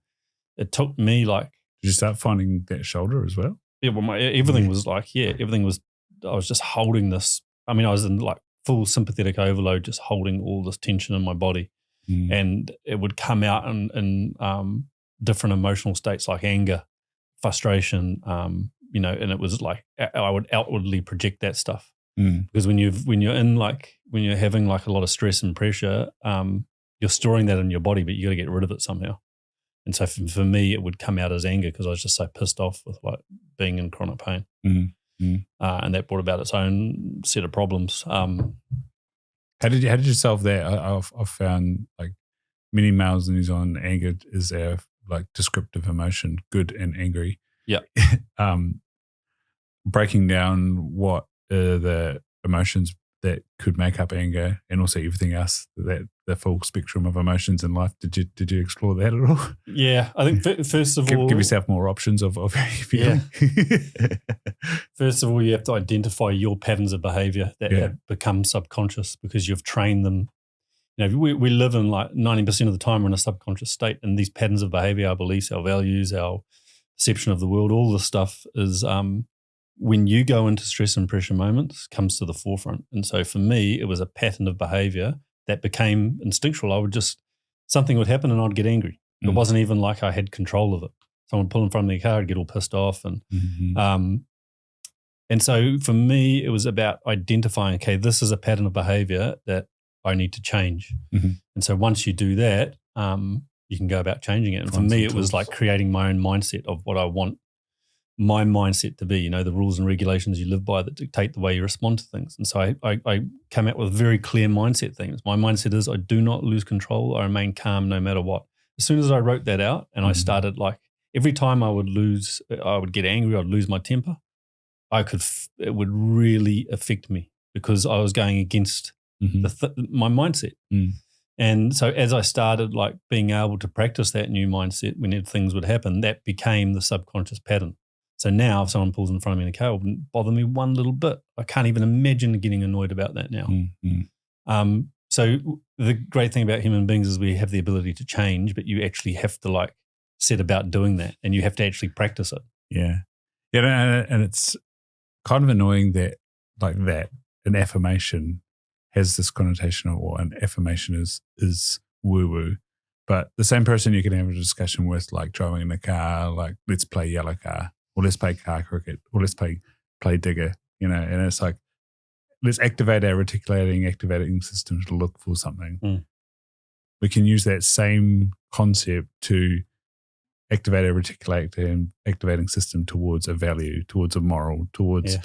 it took me like. Did you start finding that shoulder as well? Yeah, well, everything was like, everything was, I was just holding this. I mean, I was in like full sympathetic overload, just holding all this tension in my body. And it would come out in different emotional states like anger, frustration, and it was like I would outwardly project that stuff. Because when you're having like a lot of stress and pressure, you're storing that in your body, but you got to get rid of it somehow. And so for me, it would come out as anger because I was just so pissed off with like being in chronic pain, and that brought about its own set of problems. How did you solve that? I've found like many males in New Zealand, anger is our like descriptive emotion, good and angry. Yeah. Breaking down what the emotions that could make up anger, and also everything else, that the full spectrum of emotions in life. Did you explore that at all? Yeah, I think first of all, give yourself more options of how you're feeling. Yeah. First of all, you have to identify your patterns of behavior that have become subconscious because you've trained them. You know, we live in like 90% of the time we're in a subconscious state, and these patterns of behavior, our beliefs, our values, our perception of the world, all this stuff is when you go into stress and pressure moments, comes to the forefront. And so for me, it was a pattern of behavior that became instinctual. Something would happen and I'd get angry. It wasn't even like I had control of it. Someone would pull in front of the car, I'd get all pissed off. And so for me, it was about identifying, okay, this is a pattern of behavior that I need to change. And so once you do that, you can go about changing it. And for me, it was like creating my own mindset of what I want my mindset to be, you know, the rules and regulations you live by that dictate the way you respond to things. And so I came out with very clear mindset things. My mindset is I do not lose control. I remain calm no matter what. As soon as I wrote that out and I started, like, every time I would get angry, I'd lose my temper. It would really affect me because I was going against my mindset. And so as I started like being able to practice that new mindset when things would happen, that became the subconscious pattern. So now if someone pulls in front of me in a car, it wouldn't bother me one little bit. I can't even imagine getting annoyed about that now. So the great thing about human beings is we have the ability to change, but you actually have to like set about doing that and you have to actually practice it. Yeah. And it's kind of annoying that an affirmation has this connotation of, well, an affirmation is woo-woo. But the same person you can have a discussion with, like driving in a car, like let's play yellow car, or let's play car cricket, or let's play digger, you know, and it's like, let's activate our activating system to look for something. We can use that same concept to activate our activating system towards a value, towards a moral, towards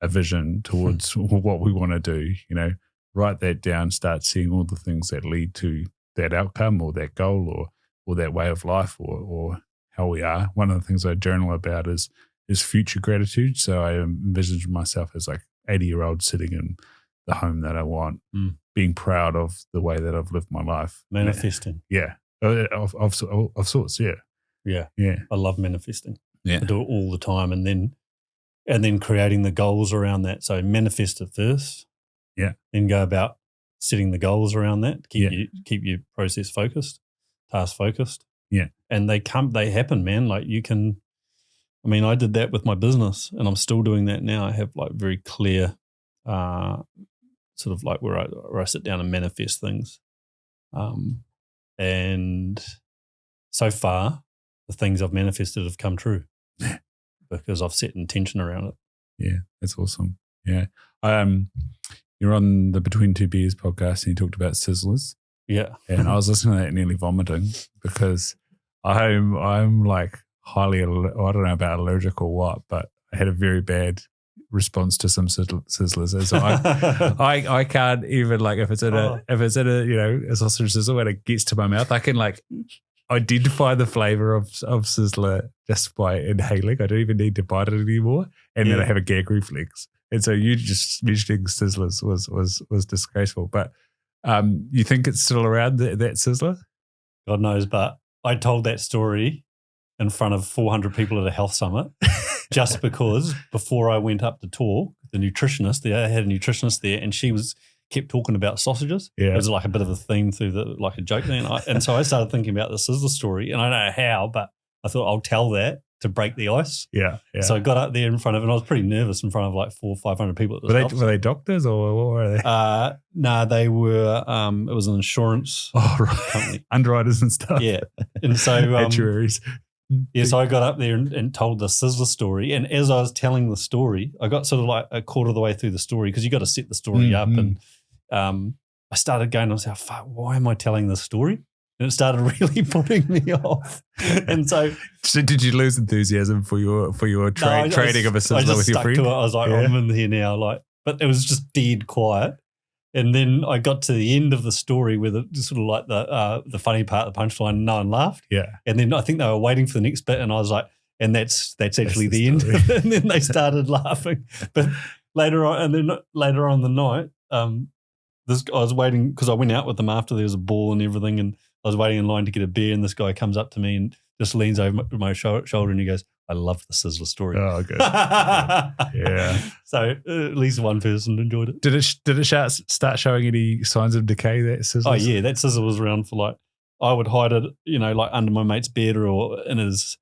a vision, towards what we want to do. You know, write that down, start seeing all the things that lead to that outcome or that goal or that way of life or how we are. One of the things I journal about is future gratitude. So I envision myself as like 80-year-old sitting in the home that I want, being proud of the way that I've lived my life. Manifesting. Yeah. Of sorts, yeah. Yeah. Yeah. I love manifesting. Yeah. I do it all the time and then creating the goals around that. So manifest it first. Yeah. Then go about setting the goals around that. Keep your process focused, task focused. Yeah. And they happen, man. Like I did that with my business and I'm still doing that now. I have like very clear sort of like where I sit down and manifest things. And so far, the things I've manifested have come true because I've set intention around it. Yeah, that's awesome. Yeah. You're on the Between Two Beers podcast and you talked about Sizzlers. Yeah. And I was listening to that nearly vomiting because I'm like highly, I don't know about allergic or what, but I had a very bad response to some Sizzlers. So I can't even, like, if it's in a you know, a sausage sizzle when it gets to my mouth, I can like identify the flavor of Sizzler just by inhaling. I don't even need to bite it anymore, and then I have a gag reflex. And so you just mentioning Sizzlers was disgraceful. But you think it's still around, that Sizzler? God knows, but I told that story in front of 400 people at a health summit just because before I went up to talk, the nutritionist there, I had a nutritionist there and she kept talking about sausages. Yeah. It was like a bit of a theme through like a joke thing. And so I started thinking about the Sizzler story and I don't know how, but I thought I'll tell that to break the ice. Yeah. So I got up there in front of, and I was pretty nervous in front of like 400 or 500 people. At this were they doctors or what were they? No, they were, it was an insurance company. Underwriters and stuff. Yeah. And so. Actuaries. Yeah, so I got up there and told the Sizzler story. And as I was telling the story, I got sort of like a quarter of the way through the story because you got to set the story up. And I started going, I was like, fuck, why am I telling this story? And it started really putting me off. And so did you lose enthusiasm for your trading of a Sizzler with your friend? I was like, I'm in here now. Like, but it was just dead quiet. And then I got to the end of the story with sort of like the funny part, the punchline, and no one laughed. Yeah. And then I think they were waiting for the next bit, and I was like, and that's actually the end. And then they started laughing. But later on in the night, I was waiting because I went out with them after there was a ball and everything, and I was waiting in line to get a beer, and this guy comes up to me and just leans over my shoulder and he goes, "I love the Sizzler story." Oh, good. Yeah. So at least one person enjoyed it. Did it start showing any signs of decay, that Sizzler? Oh yeah, that Sizzler was around for like, I would hide it, like under my mate's bed or in his.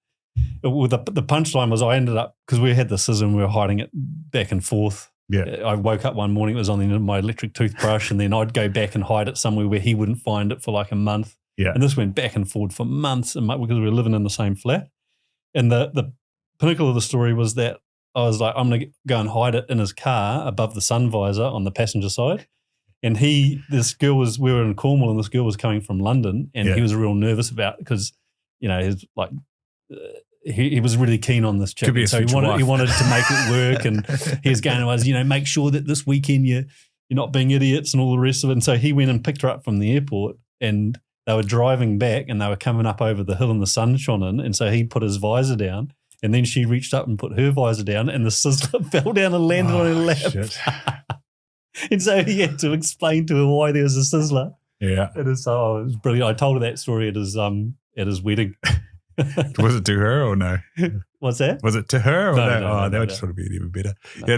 Well, the punchline was I ended up, because we had the Sizzler and we were hiding it back and forth. Yeah. I woke up one morning, it was on the end of my electric toothbrush, and then I'd go back and hide it somewhere where he wouldn't find it for like a month. Yeah. And this went back and forward for months because we were living in the same flat. And the pinnacle of the story was that I was like, I'm going to go and hide it in his car above the sun visor on the passenger side. And we were in Cornwall, and this girl was coming from London, and he was real nervous about it because, his like, he was really keen on this chick. So he wanted to make it work, and he was going to, make sure that this weekend you're not being idiots and all the rest of it. And so he went and picked her up from the airport, and they were driving back, and they were coming up over the hill, and the sun shone in, and so he put his visor down, and then she reached up and put her visor down, and the Sizzler fell down and landed on her lap. Shit. And so he had to explain to her why there was a Sizzler. Yeah. It was brilliant. I told her that story at his wedding. Was it to her or no? What's that? Was it to her or no? No, that would just want to be even better. No.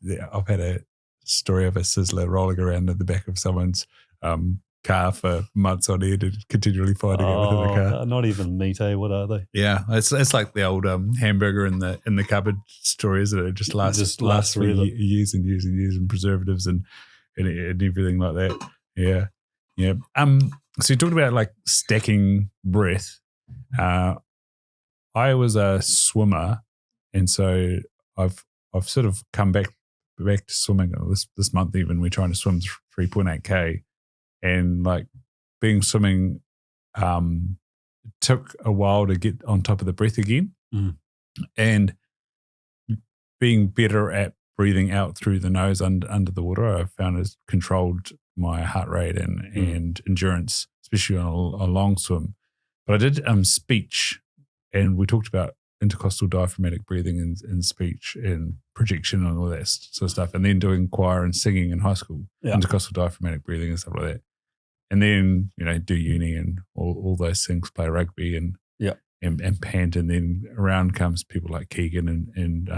Yeah, I've had a story of a Sizzler rolling around in the back of someone's car for months on end and continually fighting it within the car. Not even meat, eh? What are they? Yeah, it's like the old hamburger in the cupboard story, isn't it? It just lasts for years and years and years, and preservatives and everything like that. Yeah, yeah. So you talked about like stacking breath. I was a swimmer, and so I've sort of come back to swimming this month. Even we're trying to swim 3.8K. And like swimming took a while to get on top of the breath again. And being better at breathing out through the nose under the water, I found has controlled my heart rate and endurance, especially on a long swim. But I did speech, and we talked about intercostal diaphragmatic breathing in speech and projection and all that sort of stuff, and then doing choir and singing in high school, intercostal diaphragmatic breathing and stuff like that. And then, do uni and all those things, play rugby and pant. And then around comes people like Keegan and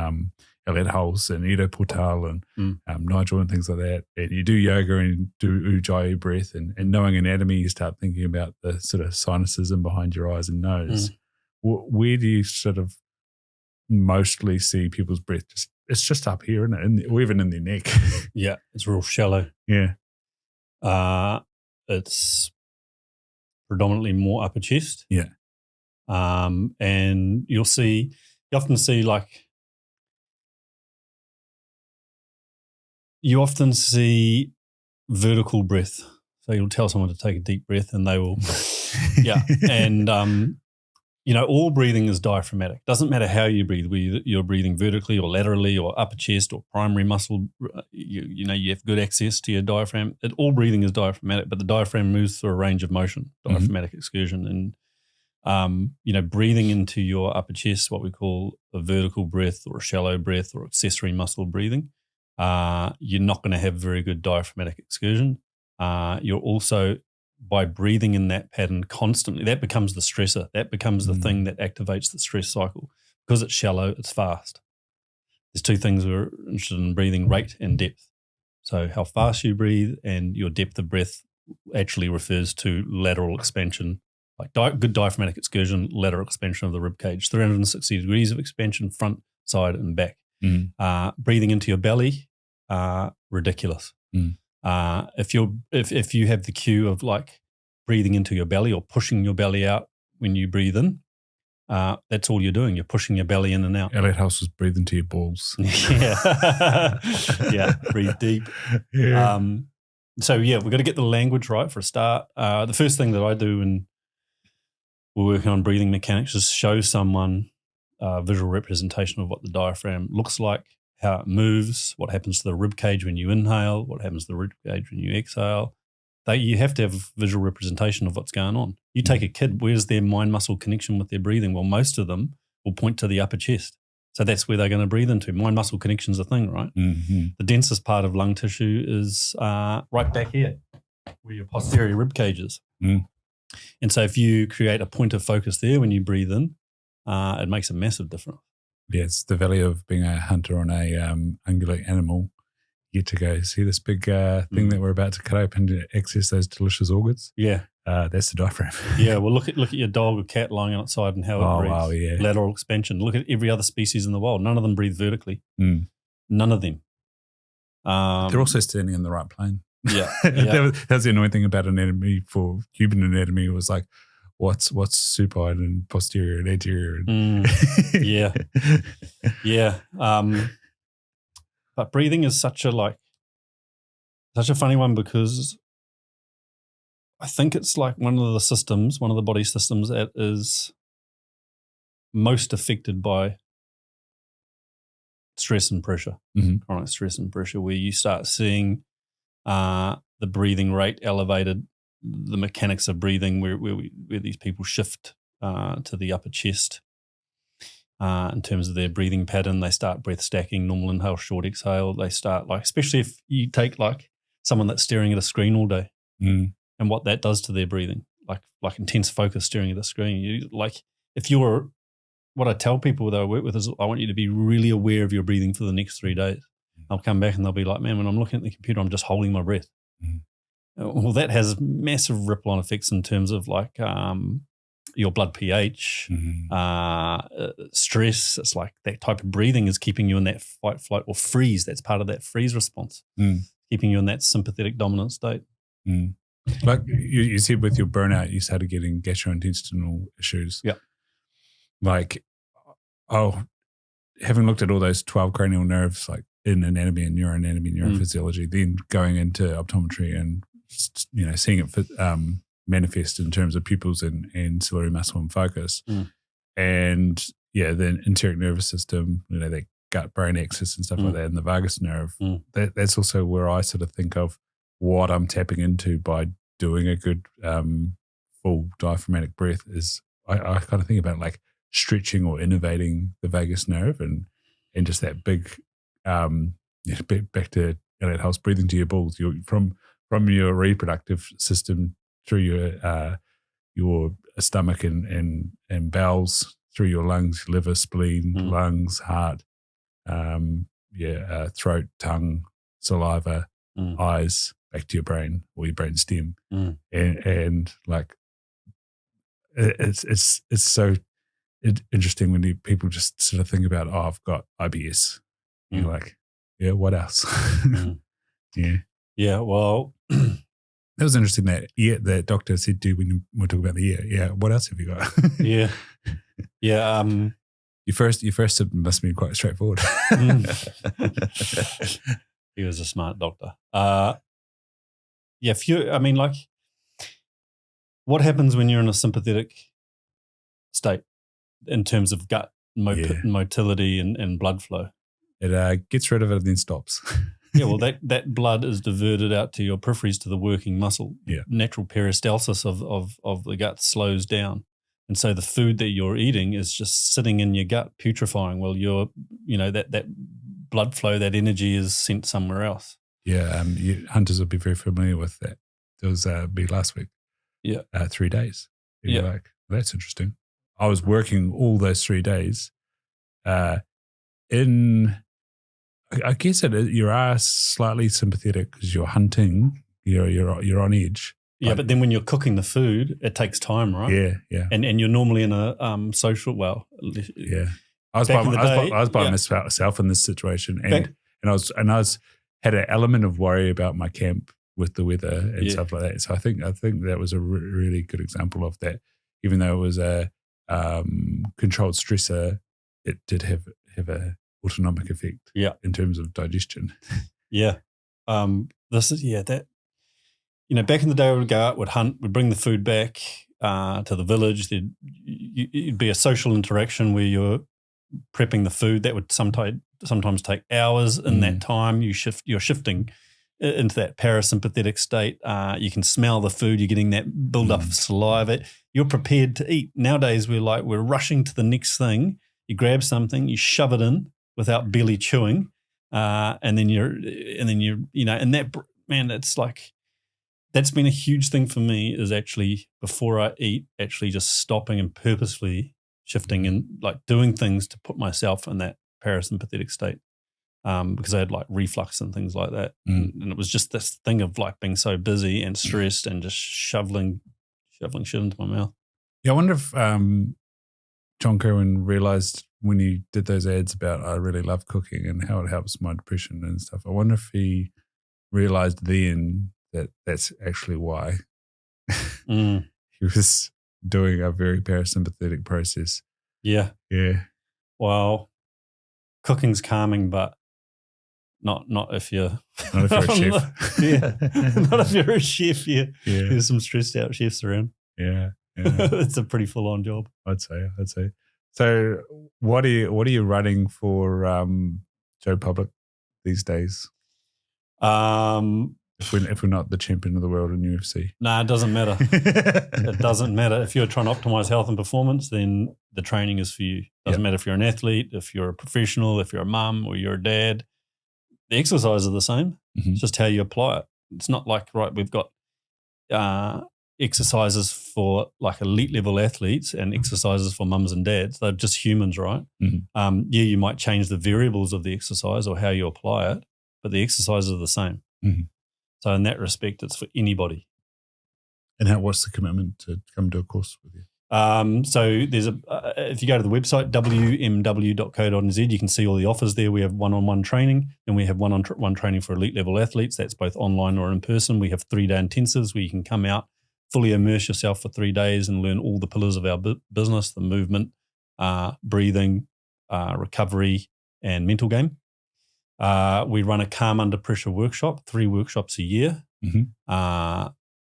Elliot Hulse and Edo Portal and Nigel and things like that. And you do yoga and do ujjayi breath and knowing anatomy, you start thinking about the sort of sinuses in behind your eyes and nose. Where do you sort of mostly see people's breath? It's just up here, isn't it? Or even in their neck. Yeah, it's real shallow. Yeah. It's predominantly more upper chest. Yeah. And you often see vertical breath. So you'll tell someone to take a deep breath and they will, And, all breathing is diaphragmatic. Doesn't matter how you breathe, whether you're breathing vertically or laterally or upper chest or primary muscle, you have good access to your diaphragm. All breathing is diaphragmatic, but the diaphragm moves through a range of motion, diaphragmatic excursion. And, breathing into your upper chest, what we call a vertical breath or a shallow breath or accessory muscle breathing, you're not going to have very good diaphragmatic excursion. You're also, by breathing in that pattern constantly, that becomes the stressor. That becomes the thing that activates the stress cycle. Because it's shallow, it's fast. There's two things we're interested in breathing, rate and depth. So how fast you breathe and your depth of breath actually refers to lateral expansion, like good diaphragmatic excursion, lateral expansion of the rib cage, 360 degrees of expansion, front, side, and back. Breathing into your belly, ridiculous. If you have the cue of like breathing into your belly or pushing your belly out when you breathe in, that's all you're doing. You're pushing your belly in and out. Elliot House was breathing to your balls. Yeah, breathe deep. Yeah. We've got to get the language right for a start. The first thing that I do when we're working on breathing mechanics is show someone a visual representation of what the diaphragm looks like, how it moves, what happens to the rib cage when you inhale, what happens to the rib cage when you exhale. You have to have visual representation of what's going on. You take a kid, where's their mind-muscle connection with their breathing? Well, most of them will point to the upper chest. So that's where they're going to breathe into. Mind-muscle connection is a thing, right? Mm-hmm. The densest part of lung tissue is right back here, where your posterior rib cage is. Mm. And so if you create a point of focus there when you breathe in, it makes a massive difference. Yeah, it's the value of being a hunter on a ungulate animal. You get to go see this big thing that we're about to cut open to access those delicious organs. Yeah. That's the diaphragm. Yeah, well, look at your dog or cat lying outside and how it breathes. Wow, yeah. Lateral expansion. Look at every other species in the world. None of them breathe vertically. Mm. None of them. They're also standing in the right plane. Yeah. That was the annoying thing about anatomy for human anatomy. It was like, what's supine and posterior and anterior? Yeah. Yeah. But breathing is such a funny one, because I think it's like one of the body systems that is most affected by stress and pressure, chronic stress and pressure, where you start seeing the breathing rate elevated, the mechanics of breathing, where these people shift to the upper chest in terms of their breathing pattern. They start breath stacking, normal inhale, short exhale. They start especially if you take someone that's staring at a screen all day. And what that does to their breathing, like intense focus staring at a screen. What I tell people that I work with is, I want you to be really aware of your breathing for the next 3 days. I'll come back and they'll be like, man, when I'm looking at the computer, I'm just holding my breath. Well, that has massive ripple-on effects in terms of your blood pH, stress. It's like that type of breathing is keeping you in that fight, flight, or freeze. That's part of that freeze response, keeping you in that sympathetic dominant state. Like you said, with your burnout, you started getting gastrointestinal issues. Yeah. Having looked at all those 12 cranial nerves, like in anatomy and neuroanatomy, neurophysiology, then going into optometry and, seeing it manifest in terms of pupils and ciliary muscle and focus. And then enteric nervous system, that gut-brain axis and stuff like that, and the vagus nerve. That's also where I sort of think of what I'm tapping into by doing a good full diaphragmatic breath is I kind of think about stretching or innervating the vagus nerve and just that big back to Elliot House, breathing to your balls. From your reproductive system through your stomach and bowels, through your lungs, liver, spleen, lungs, heart, throat, tongue, saliva, eyes, back to your brain or your brain stem, and it's so interesting when people just sort of think about, I've got IBS. You're like, what else? Well, that was interesting that doctor said to you when we talk about the ear. Yeah, what else have you got? Your first symptom must have been quite straightforward. He was a smart doctor. What happens when you're in a sympathetic state in terms of gut motility and blood flow? It gets rid of it and then stops. Well, that blood is diverted out to your peripheries, to the working muscle. Natural peristalsis of the gut slows down. And so the food that you're eating is just sitting in your gut, putrefying. Well, that blood flow, that energy is sent somewhere else. Hunters will be very familiar with that. There was me last week. 3 days. You're like, that's interesting. I was working all those 3 days. I guess you are slightly sympathetic because you're hunting. You're on edge. But then when you're cooking the food, it takes time, right? And you're normally in a social. Well, I was by myself in this situation, and I was had an element of worry about my camp with the weather and stuff like that. So I think that was a really good example of that. Even though it was a controlled stressor, it did have a autonomic effect. In terms of digestion. This is that. Back in the day, we would go out, would hunt, we'd bring the food back to the village. It'd be a social interaction where you're prepping the food. That would sometimes take hours. In that time, you're shifting into that parasympathetic state. You can smell the food. You're getting that build up of saliva. You're prepared to eat. Nowadays, we're rushing to the next thing. You grab something, you shove it in without barely chewing, and then it's like, that's been a huge thing for me, is actually before I eat, actually just stopping and purposefully shifting and like doing things to put myself in that parasympathetic state, because I had like reflux and things like that. And it was just this thing of like being so busy and stressed and just shoveling shit into my mouth. Yeah, I wonder if John Kerwin realized when he did those ads about I really love cooking and how it helps my depression and stuff. I wonder if he realized then that that's actually why he was doing a very parasympathetic process. Yeah. Yeah. Well, cooking's calming, but not if you're a chef. Yeah. Not if you're a chef. Yeah. There's some stressed out chefs around. Yeah. It's a pretty full on job. I'd say. So what are you running for Joe Public these days? If we're not the champion of the world in UFC. No, it doesn't matter. It doesn't matter. If you're trying to optimize health and performance, then the training is for you. Doesn't matter if you're an athlete, if you're a professional, if you're a mum or you're a dad. The exercises are the same. It's just how you apply it. It's not like, right, we've got exercises for like elite level athletes and exercises for mums and dads. They're just humans, right? You might change the variables of the exercise or how you apply it, but the exercises are the same. So in that respect, it's for anybody. And what's the commitment to come to a course with you? So there's if you go to the website, WMW.co.nz, you can see all the offers there. We have one-on-one training, and we have one-on-one training for elite level athletes. That's both online or in person. We have 3-day intensives where you can come out, fully immerse yourself for 3 days and learn all the pillars of our business, the movement, breathing, recovery, and mental game. We run a calm under pressure workshop, 3 workshops a year,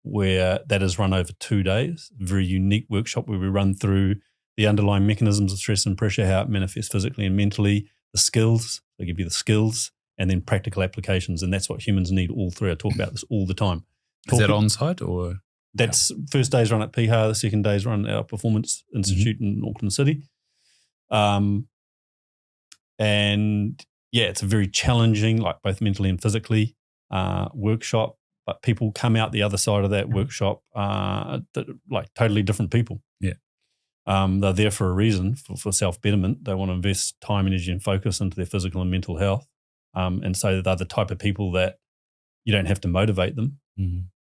where that is run over 2 days. A very unique workshop where we run through the underlying mechanisms of stress and pressure, how it manifests physically and mentally, the skills, they give you the skills, and then practical applications. And that's what humans need, all 3. I talk about this all the time. Is that on site or? That's first day's run at PIHA, the second day's run at our Performance Institute in Auckland City. And yeah, it's a very challenging, like both mentally and physically, workshop. But people come out the other side of that workshop like totally different people. Yeah. They're there for a reason, for self-betterment. They want to invest time, energy, and focus into their physical and mental health. And so they're the type of people that you don't have to motivate them.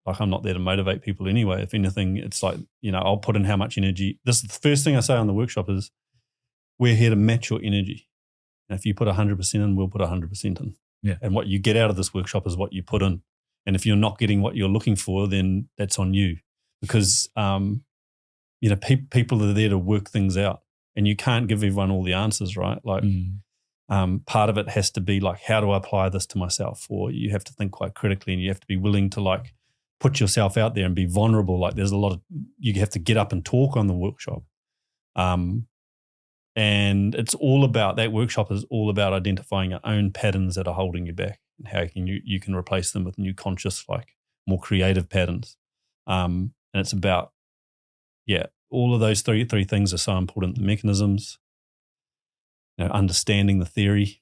Like I'm not there to motivate people anyway. If anything, it's like, I'll put in how much energy. This is the first thing I say on the workshop is we're here to match your energy. And if you put 100% in, we'll put 100% in. Yeah. And what you get out of this workshop is what you put in. And if you're not getting what you're looking for, then that's on you, because people are there to work things out, and you can't give everyone all the answers, right? Like part of it has to be like, how do I apply this to myself? Or you have to think quite critically, and you have to be willing to like put yourself out there and be vulnerable. Like there's a lot of, you have to get up and talk on the workshop. And it's all about, that workshop is all about identifying your own patterns that are holding you back, and how you can replace them with new conscious, like more creative patterns. And it's about, all of those three things are so important. The mechanisms, understanding the theory,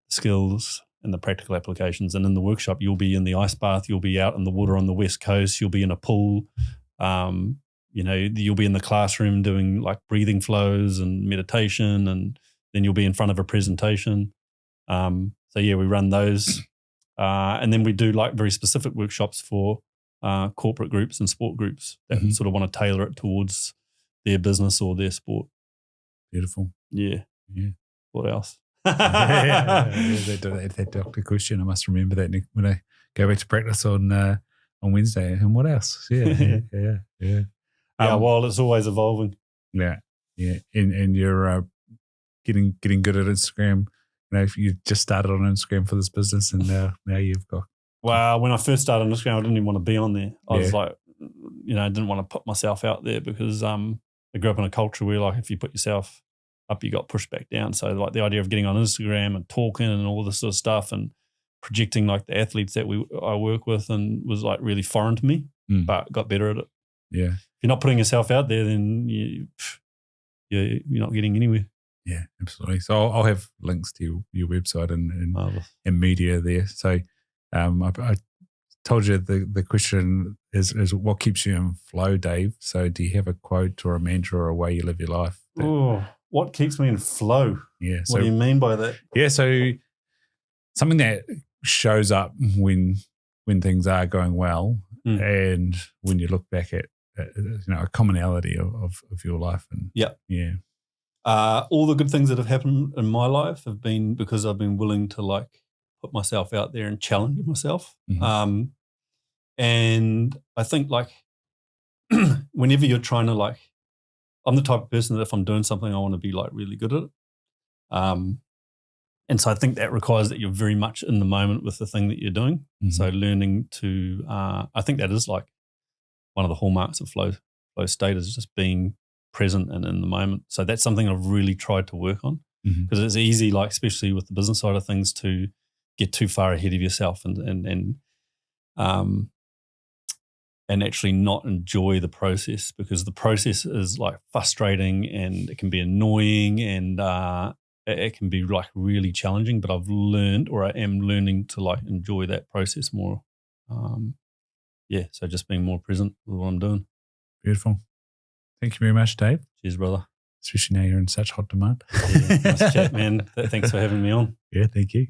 skills, and the practical applications. And in the workshop, you'll be in the ice bath, you'll be out in the water on the West Coast, you'll be in a pool, you'll be in the classroom doing like breathing flows and meditation, and then you'll be in front of a presentation. So we run those. And then we do like very specific workshops for corporate groups and sport groups that sort of want to tailor it towards their business or their sport. Beautiful. Yeah. What else? That doctor question. I must remember that when I go back to practice on Wednesday. And what else? Yeah. Well, it's always evolving. Yeah. And you're getting good at Instagram. You just started on Instagram for this business, and now you've got. Well, when I first started on Instagram, I didn't even want to be on there. I was like, I didn't want to put myself out there, because I grew up in a culture where like if you put yourself up, you got pushed back down. So like the idea of getting on Instagram and talking and all this sort of stuff and projecting like the athletes that I work with, and was like really foreign to me, but got better at it. Yeah. If you're not putting yourself out there, then you're not getting anywhere. Yeah, absolutely. So I'll have links to your website and media there. So I told you the question is what keeps you in flow, Dave? So do you have a quote or a mantra or a way you live your life? What keeps me in flow? Yeah. What do you mean by that? Yeah, so something that shows up when things are going well and when you look back at a commonality of your life. And yeah. All the good things that have happened in my life have been because I've been willing to like put myself out there and challenge myself. Mm-hmm. And I think like whenever you're trying to like, I'm the type of person that if I'm doing something, I want to be like really good at it. And so I think that requires that you're very much in the moment with the thing that you're doing. Mm-hmm. So learning to, I think that is like one of the hallmarks of flow state is just being present and in the moment. So that's something I've really tried to work on because it's easy, like especially with the business side of things, to get too far ahead of yourself and actually not enjoy the process because the process is like frustrating and it can be annoying and it can be like really challenging. But I've learned, or I am learning, to like enjoy that process more. So just being more present with what I'm doing. Beautiful. Thank you very much, Dave. Cheers, brother. Especially now you're in such hot demand. Yeah, nice chat, man. Thanks for having me on. Yeah, thank you.